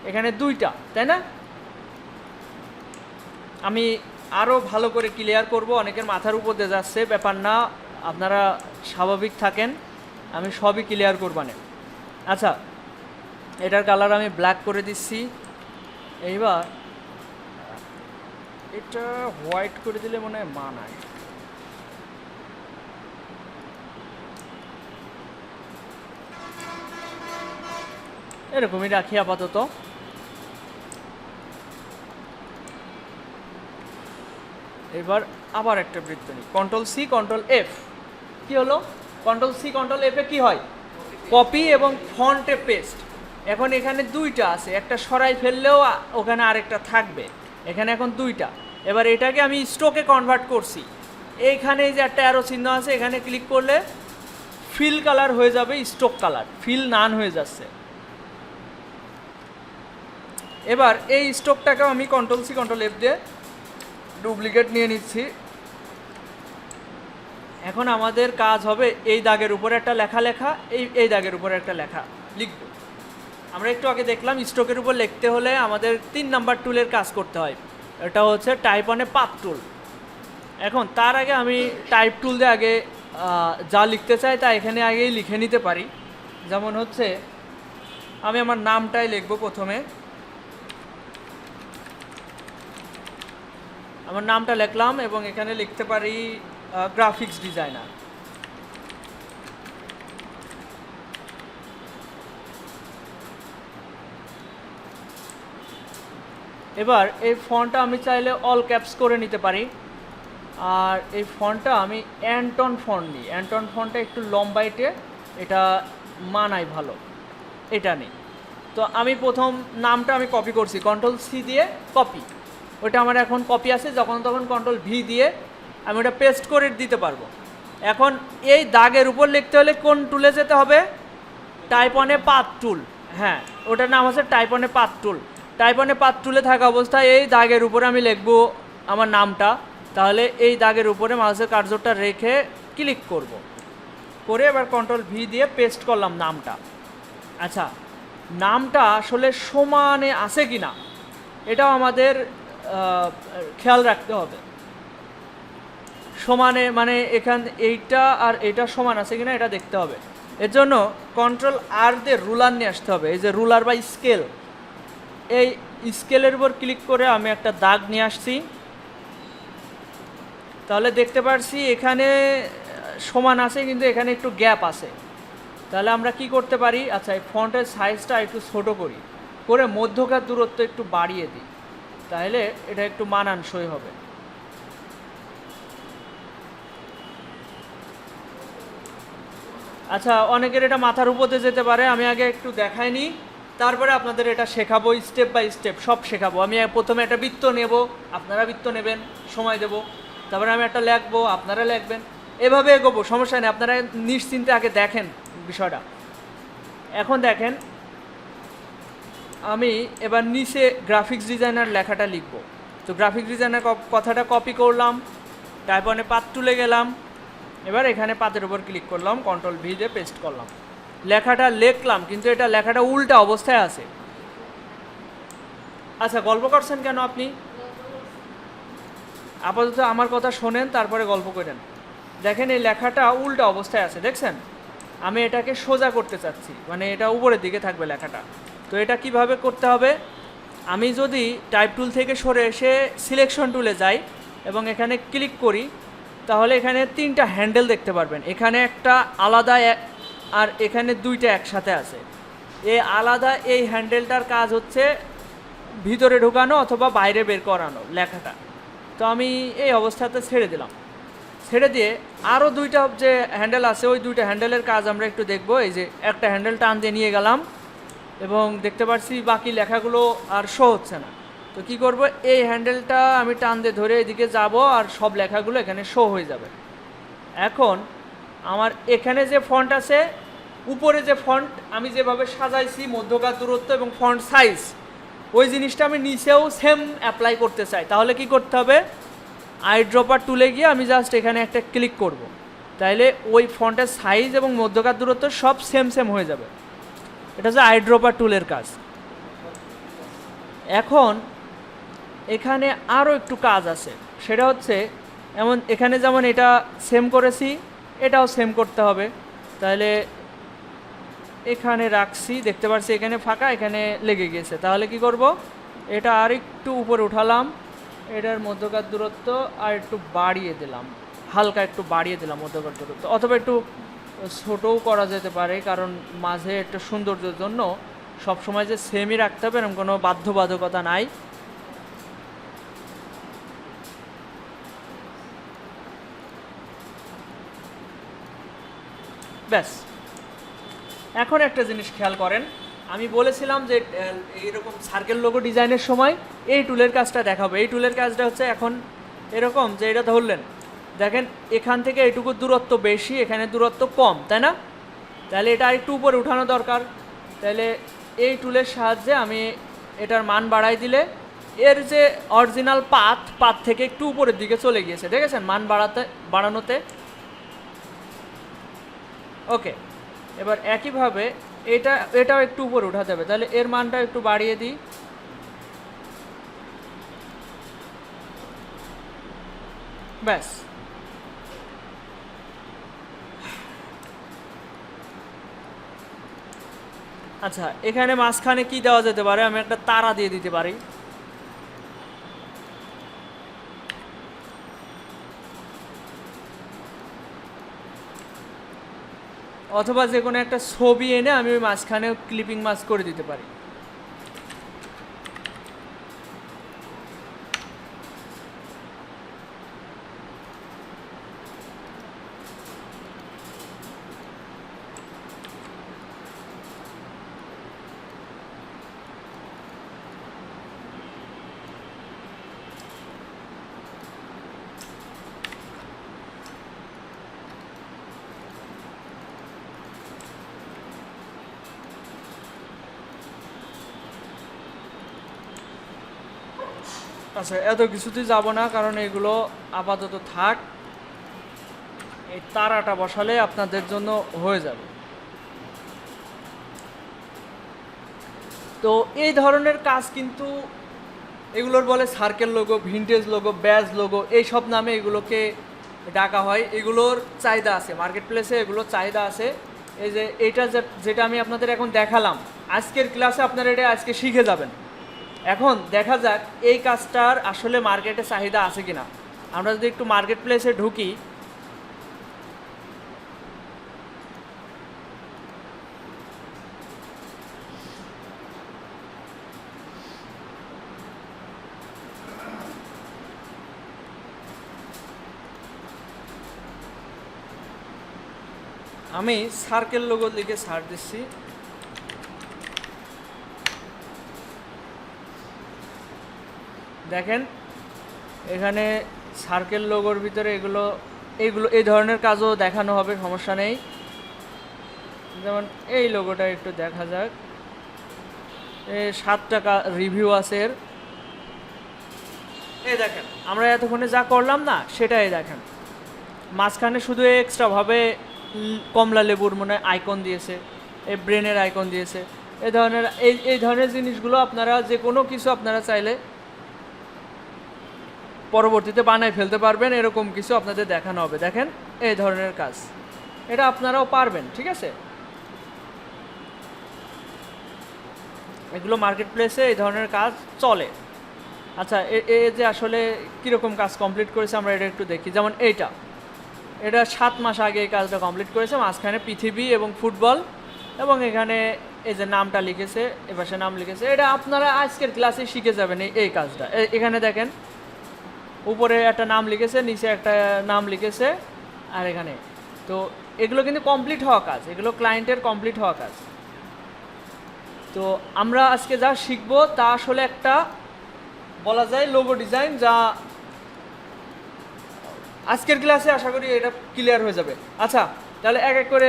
এখানে 2টা, তাই না? আমি আরও ভালো করে ক্লিয়ার করব, অনেকের মাথার উপর দিয়ে যাচ্ছে, ব্যাপার না, আপনারা স্বাভাবিক থাকেন, আমি সবই ক্লিয়ার করবানে। আচ্ছা, এটার কালার আমি ব্ল্যাক করে দিচ্ছি। এইবার এটা হোয়াইট করে দিলে মনে হয় মানায়। এরকমই রাখি আপাতত। এবার আবার একটা বৃত্ত নিই, Ctrl+C Ctrl+F। কি হলো? Ctrl+C Ctrl+F এ কি হয়? কপি এবং ফন্টে পেস্ট। এখন এখানে 2টা আছে, একটা সরাই ফেললেও ওখানে আরেকটা থাকবে, এখানে এখন 2টা। এবার এটাকে আমি স্ট্রোকে কনভার্ট করছি। এইখানে যে একটা অ্যারো চিহ্ন আছে, এখানে ক্লিক করলে ফিল কালার হয়ে যাবে স্ট্রোক কালার, ফিল নান হয়ে যাচ্ছে। এবার এই স্ট্রোকটাকেও আমি Ctrl+C Ctrl+F দিয়ে ডুপ্লিকেট নিয়ে নিচ্ছি। এখন আমাদের কাজ হবে এই দাগের উপরে একটা লেখা লেখা, এই দাগের উপরে একটা লেখা লিখব। আমরা একটু আগে দেখলাম স্ট্রোকের উপর লিখতে হলে আমাদের 3 নাম্বার টুলের কাজ করতে হয়, এটা হচ্ছে টাইপ 1 পাথ টুল। এখন তার আগে আমি টাইপ টুল দিয়ে আগে যা লিখতে চাই তা এখানে আগেই লিখে নিতে পারি। যেমন হচ্ছে আমি আমার নামটাই লিখব প্রথমে, আমার নামটা লিখলাম এবং এখানে লিখতে পারি গ্রাফিক্স ডিজাইনার। এবার এই ফন্টটা আমি চাইলে অল ক্যাপস করে নিতে পারি, আর এই ফন্টটা আমি অ্যান্টন ফন্ট নিই। অ্যান্টন ফন্টটা একটু লম্বাইটে, এটা মানায় ভালো, এটা নেই। তো আমি প্রথম নামটা আমি কপি করছি, কন্ট্রোল-C দিয়ে কপি, ওইটা আমার এখন কপি আছে, যখন তখন কন্ট্রোল-V দিয়ে আমি ওটা পেস্ট করে দিতে পারবো। এখন এই দাগের উপর লিখতে হলে কোন টুলে যেতে হবে? টাইপ 1 পাথ টুল। হ্যাঁ, ওটার নাম হচ্ছে টাইপ 1 পাথ টুল। টাইপ 1 পাথ টুলে থাকা অবস্থায় এই দাগের উপরে আমি লিখবো আমার নামটা। তাহলে এই দাগের উপরে মাউসের কার্সরটা রেখে ক্লিক করব, করে এবার কন্ট্রোল-V দিয়ে পেস্ট করলাম নামটা। আচ্ছা, নামটা আসলে সমানে আছে কি না এটাও আমাদের খেয়াল রাখতে হবে। সমানে মানে এখান এইটা আর এটা সমান আছে কিনা এটা দেখতে হবে। এর জন্য কন্ট্রোল-R দিয়ে রুলার নিয়ে আসতে হবে। এই যে রুলার বা স্কেল, এই স্কেলের উপর ক্লিক করে আমি একটা দাগ নিয়ে আসছি। তাহলে দেখতে পারছি এখানে সমান আছে, কিন্তু এখানে একটু গ্যাপ আছে। তাহলে আমরা কি করতে পারি? আচ্ছা, এই ফন্টের সাইজটা একটু ছোট করি, করে মধ্যকার দূরত্ব একটু বাড়িয়ে দিই, তাহলে এটা একটু মানানসই হবে। আচ্ছা, অনেকের এটা মাথার উপরে যেতে পারে, আমি আগে একটু দেখাইনি, তারপরে আপনাদের এটা শেখাবো, স্টেপ বাই স্টেপ সব শেখাবো। আমি প্রথমে একটা বৃত্ত নেব, আপনারা বৃত্ত নেবেন, সময় দেব, তারপরে আমি একটা লিখবো, আপনারা লিখবেন, এভাবে এগোবো, সমস্যা নেই। আপনারা নিশ্চিন্তে আগে দেখেন বিষয়টা। এখন দেখেন, আমি এবার নিচে গ্রাফিক্স ডিজাইনার লেখাটা লিখব। তো গ্রাফিক্স ডিজাইনার কথাটা কপি করলাম, টাইপ 1 পাথ টুলে গেলাম, এবার এখানে পাথের উপর ক্লিক করলাম, কন্ট্রোল-V দিয়ে পেস্ট করলাম, লেখাটা লিখলাম, কিন্তু এটা লেখাটা উল্টা অবস্থায় আছে। আচ্ছা, গল্প করছেন কেন আপনি? আপাতত আমার কথা শোনেন, তারপরে গল্প করেন। দেখেন এই লেখাটা উল্টা অবস্থায় আছে, দেখছেন? আমি এটাকে সোজা করতে চাচ্ছি, মানে এটা উপরের দিকে থাকবে লেখাটা। তো এটা কিভাবে করতে হবে? আমি যদি টাইপ টুল থেকে সরে এসে সিলেকশন টুলে যাই এবং এখানে ক্লিক করি, তাহলে এখানে 3টা হ্যান্ডেল দেখতে পারবেন। এখানে একটা আলাদা আর এখানে 2টা একসাথে আছে। এই আলাদা এই হ্যান্ডেলটার কাজ হচ্ছে ভিতরে ঢোকানো অথবা বাইরে বের করানো লেখাটা। তো আমি এই অবস্থাতে ছেড়ে দিলাম, ছেড়ে দিয়ে আরও 2টা যে হ্যান্ডেল আছে, ওই 2টা হ্যান্ডেলের কাজ আমরা একটু দেখব। এই যে একটা হ্যান্ডেল টান দিয়ে নিয়ে গেলাম এবং দেখতে পাচ্ছি বাকি লেখাগুলো আর শো হচ্ছে না। তো কি করব? এই হ্যান্ডেলটা আমি টান দিয়ে ধরে এদিকে যাব, আর সব লেখাগুলো এখানে শো হয়ে যাবে। এখন আমার এখানে যে ফন্ট আছে, উপরে যে ফন্ট আমি যেভাবে সাজাইছি, মধ্যকার দূরত্ব এবং ফন্ট সাইজ, ওই জিনিসটা আমি নিচেও সেম অ্যাপ্লাই করতে চাই। তাহলে কি করতে হবে? আইড্রপার টুলে গিয়ে আমি জাস্ট এখানে একটা ক্লিক করব, তাইলে ওই ফন্টের সাইজ এবং মধ্যকার দূরত্ব সব সেম সেম হয়ে যাবে। এটা হচ্ছে আইড্রপার টুলের কাজ। এখন এখানে আরও একটু কাজ আছে, সেটা হচ্ছে এখানে যেমন এটা সেম করেছি, এটাও সেম করতে হবে। তাহলে এখানে রাখছি, দেখতে পাচ্ছি এখানে ফাঁকা, এখানে লেগে গেছে। তাহলে কি করব? এটা আর একটু উপরে উঠালাম, এটার মধ্যকার দূরত্ব আর একটু বাড়িয়ে দিলাম, হালকা একটু বাড়িয়ে দিলাম মধ্যকার দূরত্ব, অথবা একটু ছোটও করা যেতে পারে, কারণ মাঝে একটা সৌন্দর্যের জন্য সবসময় যে সেমই রাখতে হবে এরকম কোনো বাধ্যবাধকতা নাই। ব্যাস। এখন একটা জিনিস খেয়াল করেন, আমি বলেছিলাম যে এইরকম সার্কেল লোগো ডিজাইনের সময় এই টুলের কাজটা দেখাবো। এই টুলের কাজটা হচ্ছে এখন এরকম যে এটা ধরলেন, দেখেন এখান থেকে এইটুকু দূরত্ব বেশি, এখানে দূরত্ব কম, তাই না? তাহলে এটা একটু উপরে উঠানো দরকার। তাহলে এই টুলের সাহায্যে আমি এটার মান বাড়াই দিলে এর যে অরিজিনাল পাথ থেকে একটু উপরের দিকে চলে গিয়েছে, দেখেছেন মান বাড়ানোতে। ওকে, এবার একইভাবে এটাও একটু উপরে উঠাতে হবে, তাহলে এর মানটা একটু বাড়িয়ে দিই। ব্যাস। আচ্ছা, এখানে মাঝখানে কি দেওয়া যেতে পারে? আমি একটা তারা দিয়ে দিতে পারি। অথবা যে কোনো একটা ছবি এনে আমি ওই মাঝখানে ক্লিপিং মাস্ক করে দিতে পারি। আচ্ছা, এত কিছুতেই যাব না, কারণ এগুলো আপাতত থাক। এই তারাটা বসালে আপনাদের জন্য হয়ে যাবে। তো এই ধরনের কাজ কিন্তু এগুলোর বলে circle logo, vintage logo, badge logo, এই সব নামে এগুলোকে ডাকা হয়। এগুলোর চাহিদা আছে মার্কেট প্লেসে, এগুলোর চাহিদা আছে। এই যে এইটা যেটা আমি আপনাদের এখন দেখালাম, আজকের ক্লাসে আপনারা এটা আজকে শিখে যাবেন। এখন দেখা যাক এই কাজটার আসলে মার্কেটে চাহিদা আছে কিনা। আমরা যদি একটু মার্কেট প্লেসে ঢুকি, আমি সার্কেল লোগো লিখে সার্চ দিচ্ছি। দেখেন এখানে সার্কেল লোগোর ভিতরে এগুলো এই ধরনের কাজও দেখানো হবে, সমস্যা নেই। যেমন এই লোগোটা একটু দেখা যাক। 7 টাকা রিভিউ আছে এর। এই দেখেন আমরা এতক্ষণে যা করলাম না, সেটাই দেখেন মাঝখানে শুধু এক্সট্রাভাবে কমলা লেবুর মনে হয় আইকন দিয়েছে, এই ব্রেনের আইকন দিয়েছে। এই ধরনের জিনিসগুলো আপনারা যে কোনো কিছু আপনারা চাইলে পরবর্তীতে বানায় ফেলতে পারবেন, এরকম কিছু আপনাদের দেখানো হবে। দেখেন এই ধরনের কাজ, এটা আপনারাও পারবেন, ঠিক আছে? এগুলো মার্কেট প্লেসে এই ধরনের কাজ চলে। আচ্ছা, যে আসলে কীরকম কাজ কমপ্লিট করেছে আমরা এটা একটু দেখি। যেমন এটা 7 মাস আগে এই কাজটা কমপ্লিট করেছে। মাঝখানে পৃথিবী এবং ফুটবল, এবং এখানে এই যে নামটা লিখেছে, এপাশে নাম লিখেছে। এটা আপনারা আজকের ক্লাসে শিখে যাবেন এই কাজটা। এখানে দেখেন উপরে একটা নাম লিখেছে, নিচে একটা নাম লিখেছে, আর এখানে তো এগুলো কিন্তু কমপ্লিট হওয়া কাজ, এগুলো ক্লায়েন্টের কমপ্লিট হওয়া কাজ। তো আমরা আজকে যা শিখবো তা আসলে একটা বলা যায় লোগো ডিজাইন, যা আজকের ক্লাসে আশা করি এটা ক্লিয়ার হয়ে যাবে। আচ্ছা, তাহলে এক এক করে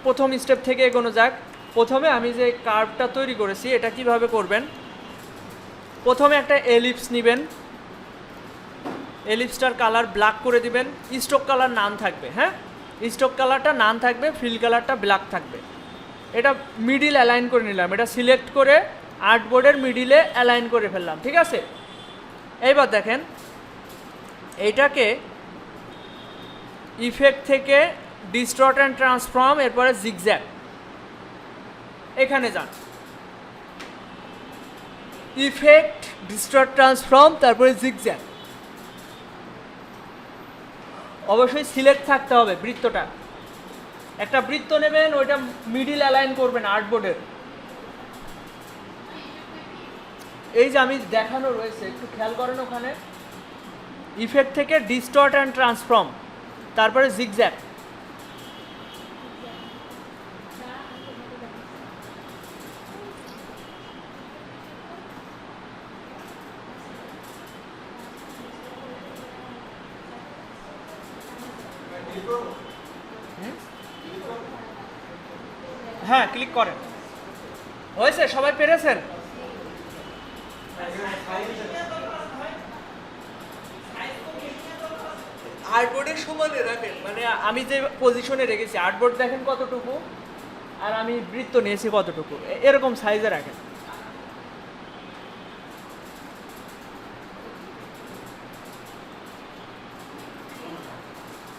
প্রথম স্টেপ থেকে এগোনো যাক। প্রথমে আমি যে কার্ভটা তৈরি করেছি এটা কিভাবে করবেন, প্রথমে একটা এলিপস নেবেন, এলিপসটার কালার ব্ল্যাক করে দিবেন। স্ট্রোক কালার নান থাকবে, হ্যাঁ স্ট্রোক কালারটা নান থাকবে, ফিল কালারটা ব্ল্যাক থাকবে। এটা মিডিল অ্যালাইন করে নিলাম, এটা সিলেক্ট করে আর্টবোর্ডের মিডিলে অ্যালাইন করে ফেললাম, ঠিক আছে? এইবার দেখেন এইটাকে ইফেক্ট থেকে ডিস্টর্ট অ্যান্ড ট্রান্সফর্ম, এরপরে জিগজ্যাগ, এখানে যান। ইফেক্ট, ডিস্টর্ট, ট্রান্সফর্ম, তারপরে জিগজ্যাগ। অবশ্যই সিলেক্ট থাকতে হবে বৃত্তটা। একটা বৃত্ত নেবেন, ওইটা মিডিল অ্যালাইন করবেন আর্টবোর্ডের। এই যে আমি দেখানো রয়েছে, একটু খেয়াল করেন ওখানে ইফেক্ট থেকে ডিস্টর্ট অ্যান্ড ট্রান্সফর্ম, তারপরে জিগজ্যাগ। হ্যাঁ, ক্লিক করেন। হয়েছে? সবাই পেরেছেন? আর্টবোর্ডের সমানে রাখেন, মানে আমি যে পজিশনে রেখেছি আর্টবোর্ড দেখেন কতটুকু, আর আমি বৃত্ত নিয়েছি কতটুকু, এরকম সাইজে রাখেন।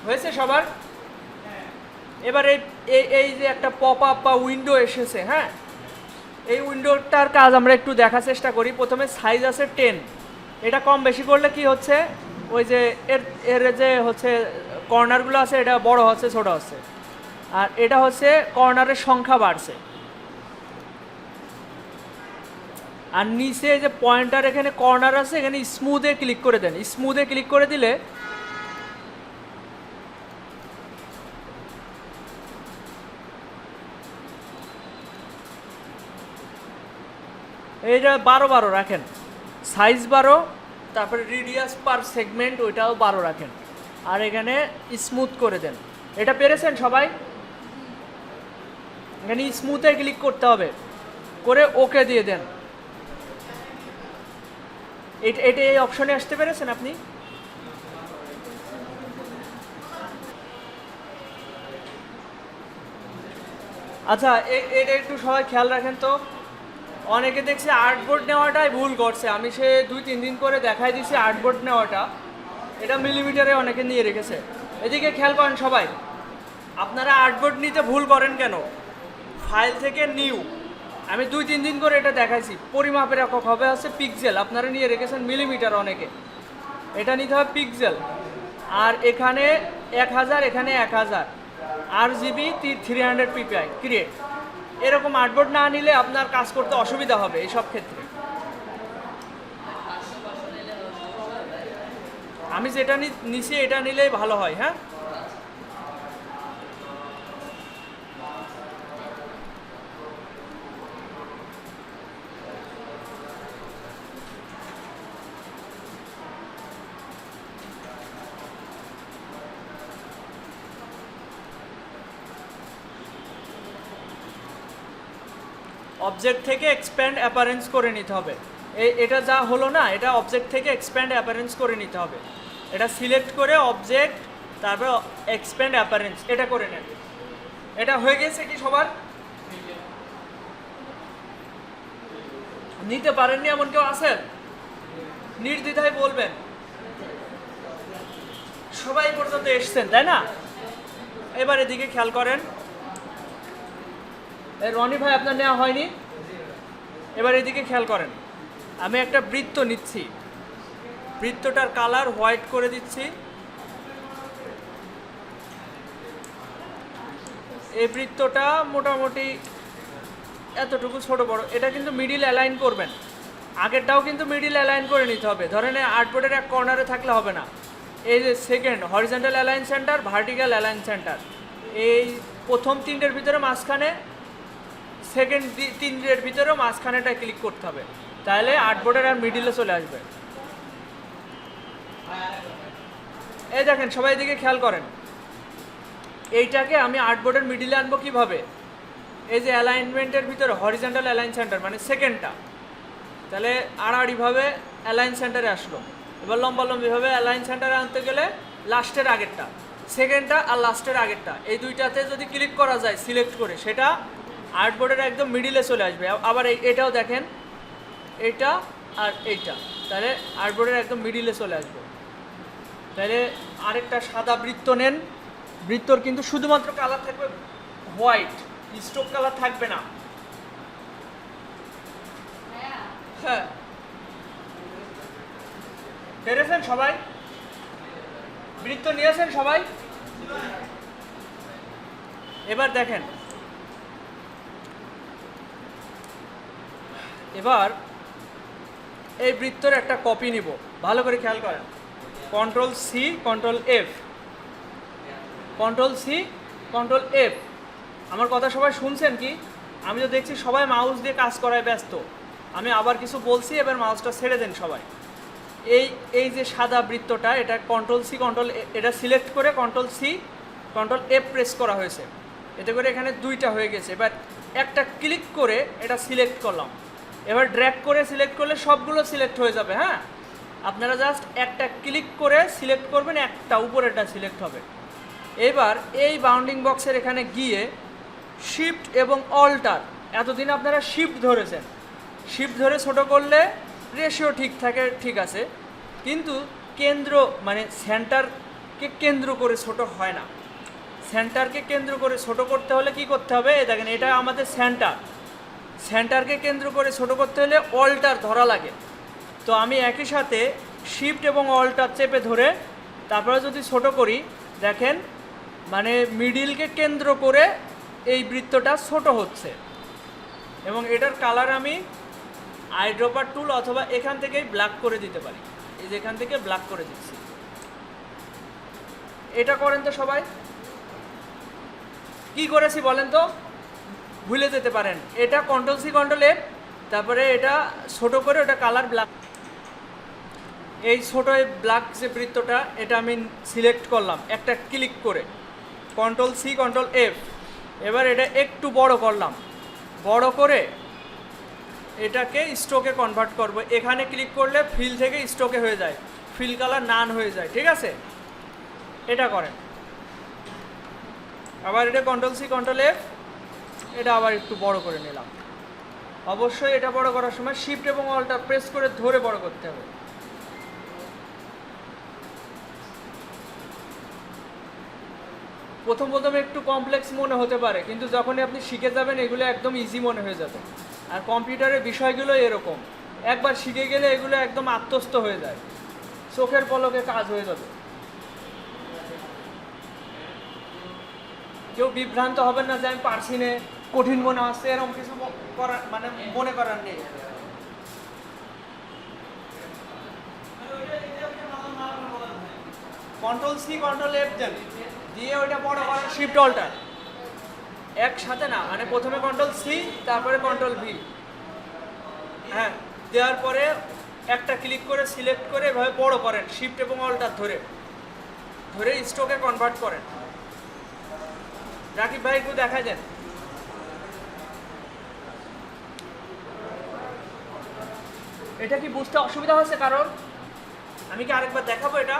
হয়েছে সবার? এবার এই যে একটা পপ আপ বা উইন্ডো এসেছে, হ্যাঁ, এই উইন্ডোটার কাজ আমরা একটু দেখার চেষ্টা করি। প্রথমে সাইজ আছে 10, এটা কম বেশি করলে কি হচ্ছে, ওই যে এর যে হচ্ছে কর্নারগুলো আছে এটা বড় হচ্ছে ছোট হচ্ছে, আর এটা হচ্ছে কর্নারের সংখ্যা বাড়ছে। আর নিচে যে পয়েন্টার এখানে কর্নার আছে, এখানে স্মুথে ক্লিক করে দেন। স্মুথে ক্লিক করে দিলে এইটা 12 রাখেন, সাইজ 12, তারপরে রেডিয়াস পার সেগমেন্ট ওইটাও 12 রাখেন, আর এখানে স্মুথ করে দেন। এটা পেরেছেন সবাই? এখানে স্মুথে ক্লিক করতে হবে, করে ওকে দিয়ে দেন। এটা এই অপশনে আসতে পেরেছেন আপনি? আচ্ছা, এটা একটু সবাই খেয়াল রাখেন তো। অনেকে দেখছি আর্টবোর্ড নেওয়াটাই ভুল করছে। আমি সে 2-3 দিন করে দেখাই দিছি আর্টবোর্ড নেওয়াটা, এটা মিলিমিটারে অনেকে নিয়ে রেখেছে। এদিকে খেয়াল করেন সবাই, আপনারা আর্টবোর্ড নিতে ভুল করেন কেন? ফাইল থেকে নিউ, আমি 2-3 দিন করে এটা দেখাইছি। পরিমাপের একক হবে হচ্ছে পিক্সেল, আপনারা নিয়ে রেখেছেন মিলিমিটার অনেকে, এটা নিতে হবে পিক্সেল। আর এখানে 1000, এখানে 1000, RGB 300 PPI ক্রিয়েট। এরকম আর্টবোর্ড না নিলে আপনার কাজ করতে অসুবিধা হবে এইসব ক্ষেত্রে। আমি যেটা নিছি এটা নিলেই ভালো হয়। হ্যাঁ, অবজেক্ট থেকে এক্সপ্যান্ড অ্যাপারেন্স করে নিতে হবে। এটা যা হলো না, এটা অবজেক্ট থেকে এক্সপ্যান্ড অ্যাপারেন্স করে নিতে হবে। এটা সিলেক্ট করে অবজেক্ট, তারপর এক্সপ্যান্ড অ্যাপারেন্স, এটা করে নেন। এটা হয়ে গেছে কি সবার? নিতে পারেননি এমন কেউ আছেন? নির্দ্বিধায় বলবেন। সবাই পর্যন্ত এসছেন তাই না? এবার এদিকে খেয়াল করেন। রনি ভাই আপনার নেওয়া হয়নি? এবার এদিকে খেয়াল করেন, আমি একটা বৃত্ত নিচ্ছি, বৃত্তটার কালার হোয়াইট করে দিচ্ছি। এই বৃত্তটা মোটামুটি এতটুকু ছোট বড়, এটা কিন্তু মিডিল অ্যালাইন করবেন। আগেরটাও কিন্তু মিডিল অ্যালাইন করে নিতে হবে। ধরেন আর্টবোর্ডের এক কর্নারে থাকলে হবে না। এই যে second horizontal align centre, vertical align centre, এই প্রথম 3টের ভিতরে মাঝখানে, সেকেন্ড 3টের ভিতরেও মাঝখানেটা ক্লিক করতে হবে, তাহলে আর্টবোর্ডের আর মিডিলে চলে আসবে। এই দেখেন সবাই এদিকে খেয়াল করেন, এইটাকে আমি আর্টবোর্ডের মিডিলে আনবো কিভাবে? এই যে অ্যালাইনমেন্টের ভিতরে হরিজন্টাল অ্যালাইন সেন্টার মানে সেকেন্ডটা, তাহলে আড়াআড়িভাবে অ্যালাইন সেন্টারে আসলো। এবার লম্বালম্বিভাবে অ্যালাইন সেন্টারে আনতে গেলে লাস্টের আগেরটা, সেকেন্ডটা আর লাস্টের আগেরটা, এই দুইটাতে যদি ক্লিক করা যায় সিলেক্ট করে, সেটা আর্টবোর্ডের একদম মিডিলে চলে আসবে। আবার এটাও দেখেন, এইটা আর এইটা, তাহলে আর্টবোর্ডের একদম মিডিলে চলে আসবে। তাহলে আরেকটা সাদা বৃত্ত নেন, বৃত্তর কিন্তু শুধুমাত্র কালার থাকবে হোয়াইট, স্ট্রোক কালার থাকবে না। হ্যাঁ, পেরেছেন সবাই? বৃত্ত নিয়েছেন সবাই? এবার দেখেন, এবার এই বৃত্তর একটা কপি নিব, ভালো করে খেয়াল করেন। Ctrl+C, Ctrl+F, Ctrl+C, Ctrl+F। আমার কথা সবাই শুনছেন কি? আমি তো দেখছি সবাই মাউস দিয়ে কাজ করায় ব্যস্ত। আমি আবার কিছু বলছি, এবার মাউসটা ছেড়ে দেন সবাই। এই যে সাদা বৃত্তটা, এটা Ctrl+C, এটা সিলেক্ট করে Ctrl+C, Ctrl+F প্রেস করা হয়েছে, এতে করে এখানে 2টা হয়ে গেছে। এবার একটা ক্লিক করে এটা সিলেক্ট করলাম, এবার ড্র্যাগ করে সিলেক্ট করলে সবগুলো সিলেক্ট হয়ে যাবে। হ্যাঁ, আপনারা জাস্ট একটা ক্লিক করে সিলেক্ট করবেন, একটা উপরেরটা সিলেক্ট হবে। এবার এই বাউন্ডিং বক্সের এখানে গিয়ে শিফট এবং অল্টার, এতদিন আপনারা শিফট ধরেছেন, শিফট ধরে ছোট করলে রেশিও ঠিক থাকে, ঠিক আছে, কিন্তু কেন্দ্র মানে সেন্টারকে কেন্দ্র করে ছোট হয় না। সেন্টারকে কেন্দ্র করে ছোট করতে হলে কি করতে হবে, এই দেখেন এটা আমাদের সেন্টার, সেন্টারকে কেন্দ্র করে ছোট করতে হলে অল্টার ধরা লাগে। তো আমি একই সাথে শিফট এবং অল্টার চেপে ধরে তারপরে যদি ছোট করি, দেখেন মানে মিডিলকে কেন্দ্র করে এই বৃত্তটা ছোট হচ্ছে। এবং এটার কালার আমি আইড্রপার টুল অথবা এখান থেকেই ব্ল্যাক করে দিতে পারি, এই যে এখান থেকে ব্ল্যাক করে দিচ্ছি। এটা করেন তো সবাই, কি করেছি বলেন তো, ভুলে যেতে পারেন। এটা কন্ট্রোল সি কন্ট্রোল এফ, তারপরে এটা ছোট করে ওটা কালার ব্ল্যাক, এই ছোট ব্ল্যাক যে বৃত্তটা এটা আমি সিলেক্ট করলাম একটা ক্লিক করে, কন্ট্রোল সি কন্ট্রোল এফ। এবার এটা একটু বড় করলাম, বড় করে এটাকে স্ট্রোকে কনভার্ট করব। এখানে ক্লিক করলে ফিল থেকে স্ট্রোকে হয়ে যায়, ফিল কালার নান হয়ে যায়, ঠিক আছে। এটা করেন, আবার এটা কন্ট্রোল সি কন্ট্রোল এফ, এটা আবার একটু বড় করে নিলাম। অবশ্যই এটা বড় করার সময় শিফট এবং অল্টার প্রেস করে ধরে বড় করতে হবে। প্রথম প্রথম একটু কমপ্লেক্স মনে হতে পারে, কিন্তু যখনই আপনি শিখে যাবেন এগুলো একদম ইজি মনে হয়ে যাবে। আর কম্পিউটারের বিষয়গুলো এরকম, একবার শিখে গেলে এগুলো একদম আত্মস্থ হয়ে যায়, চোখের পলকে কাজ হয়ে যাবে। কেউ বিভ্রান্ত হবেন না যে আমি পারছি না, কঠিন মনে হচ্ছে, এরকম কিছু করার মানে মনে করার নেই। কন্ট্রোল সি কন্ট্রোল এফ দেন, দিয়ে ওইটা বড় করার শিফট অল্টার একসাথে না, মানে প্রথমে কন্ট্রোল সি তারপরে কন্ট্রোল ভি, হ্যাঁ, দেওয়ার পরে একটা ক্লিক করে সিলেক্ট করে এভাবে বড় করেন, শিফট এবং অল্টার ধরে ধরে স্ট্রোকে কনভার্ট করেন। রাকিব ভাই একটু দেখাই দেন। এটা কি বুঝতে অসুবিধা হচ্ছে কারণ? আমি কি আরেকবার দেখাবো এটা?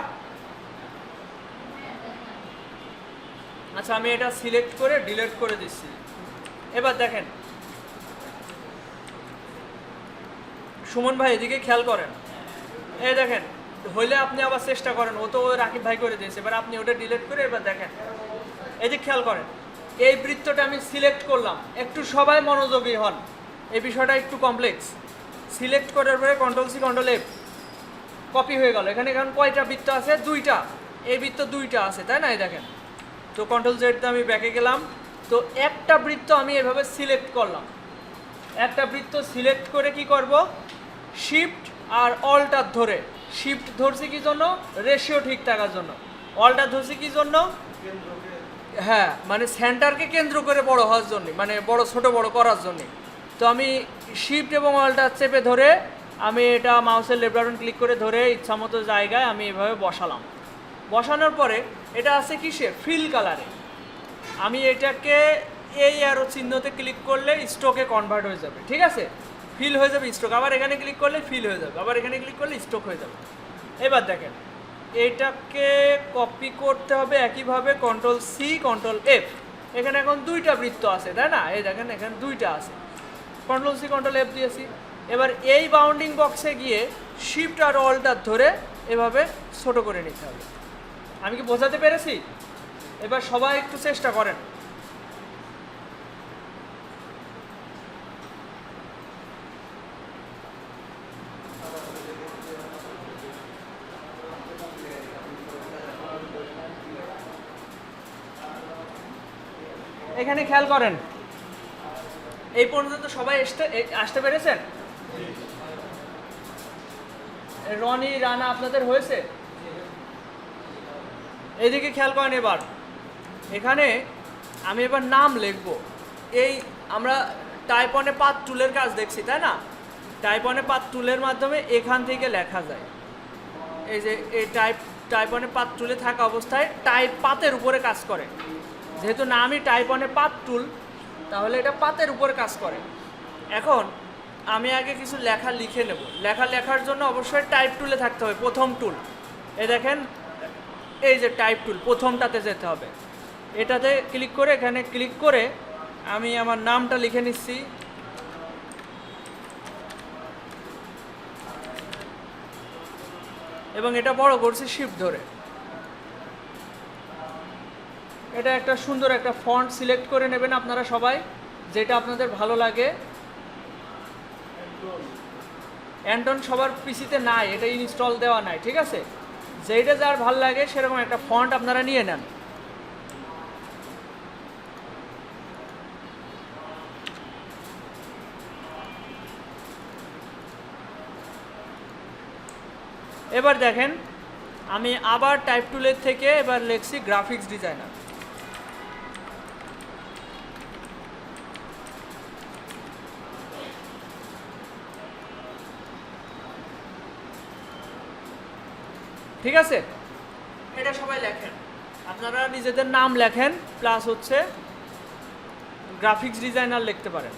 আচ্ছা, আমি এটা সিলেক্ট করে ডিলিট করে দিচ্ছি। এবার দেখেন সুমন ভাই, এদিকে খেয়াল করেন, এই দেখেন হইলে আপনি আবার চেষ্টা করেন, ও তো রাকিব ভাই করে দিয়েছে, এবার আপনি ওটা ডিলিট করে এবার দেখেন, এই যে খেয়াল করেন এই বৃত্তটা আমি সিলেক্ট করলাম, একটু সবাই মনোযোগী হন, এই বিষয়টা একটু কমপ্লেক্স। সিলেক্ট করার পরে control C control F, copy হয়ে গেল। এখানে এখন কয়টা বৃত্ত আছে? দুইটা, এই বৃত্ত দুইটা আছে, তাই না? এই দেখেন, তো কন্ট্রোল জেড আমি ব্যাকে গেলাম, তো একটা বৃত্ত আমি এভাবে সিলেক্ট করলাম, একটা বৃত্ত সিলেক্ট করে কি করব, শিফট আর অল্টার ধরে, শিফট ধরছি কি জন্য, রেশিও ঠিক থাকার জন্য, অল্টার ধরছি কি জন্য, হ্যাঁ মানে সেন্টারকে কেন্দ্র করে বড় হওয়ার জন্য, মানে বড় ছোট বড় করার জন্য। তো আমি শিফট এবং অল্টার চেপে ধরে আমি এটা মাউসের লেফট বাটন ক্লিক করে ধরে ইচ্ছামতো জায়গায় আমি এভাবে বসালাম। বসানোর পরে এটা আছে কিসে, ফিল কালারে। আমি এটাকে এই অ্যারো চিহ্নতে ক্লিক করলে স্ট্রোকে কনভার্ট হয়ে যাবে, ঠিক আছে, ফিল হয়ে যাবে স্ট্রোক। আবার এখানে ক্লিক করলে ফিল হয়ে যাবে, আবার এখানে ক্লিক করলে স্ট্রোক হয়ে যাবে। এবার দেখেন এটাকে কপি করতে হবে একইভাবে, কন্ট্রোল সি কন্ট্রোল এফ। এখানে এখন দুইটা বৃত্ত আছে, তাই না? এই দেখেন এখানে দুইটা আছে, কন্ট্রোল সি কন্ট্রোল এফ দিয়েছি। এবার এই বাউন্ডিং বক্সে গিয়ে শিফট আর অল্টার ধরে এভাবে ছোট করে নিতে হবে। আমি কি বোঝাতে পেরেছি? এবার সবাই একটু চেষ্টা করেন। এখানে খেয়াল করেন, এই পর্যন্ত সবাই আসতে পেরেছেন? রনি, রানা আপনাদের হয়েছে? এইদিকে খেয়াল করেন। এবার এখানে আমি এবার নাম লিখব। এই আমরা টাইপ অনে পাথ টুলের কাজ দেখছি, তাই না? টাইপ অনে পাথ টুলের মাধ্যমে এখান থেকে লেখা যায়। এই যে এই টাইপ অনে পাথ টুলে থাকা অবস্থায় টাইপ পাতের উপরে কাজ করে। যেহেতু নামই টাইপ অনে পাথ টুল, তাহলে এটা পাতের উপরে কাজ করে। এখন আমি আগে কিছু লেখা লিখে নেব। লেখার জন্য অবশ্যই টাইপ টুলে থাকতে হবে, প্রথম টুল। এই দেখেন, এই যে টাইপ টুল, প্রথমটাতে যেতে হবে। এটাতে ক্লিক করে, এখানে ক্লিক করে আমি আমার নামটা লিখে নিচ্ছি। এবং এটা বড় করছি শিফট ধরে। এটা একটা সুন্দর একটা ফন্ট সিলেক্ট করে নেবেন আপনারা সবাই, যেটা আপনাদের ভালো লাগে। অ্যান্টন সবার পিসিতে নাই, এটা ইনস্টল দেওয়া নাই, ঠিক আছে? যেটা যার ভালো লাগে সেরকম একটা ফন্ট আপনারা নিয়ে নেন। এবার দেখেন, আমি আবার টাইপ টুলের থেকে এবার লিখছি গ্রাফিক্স ডিজাইনার। ঠিক আছে, এটা সবাই লেখেন, আপনারা নিজেদের নাম লেখেন, প্লাস হচ্ছে গ্রাফিক্স ডিজাইনার লিখতে পারেন।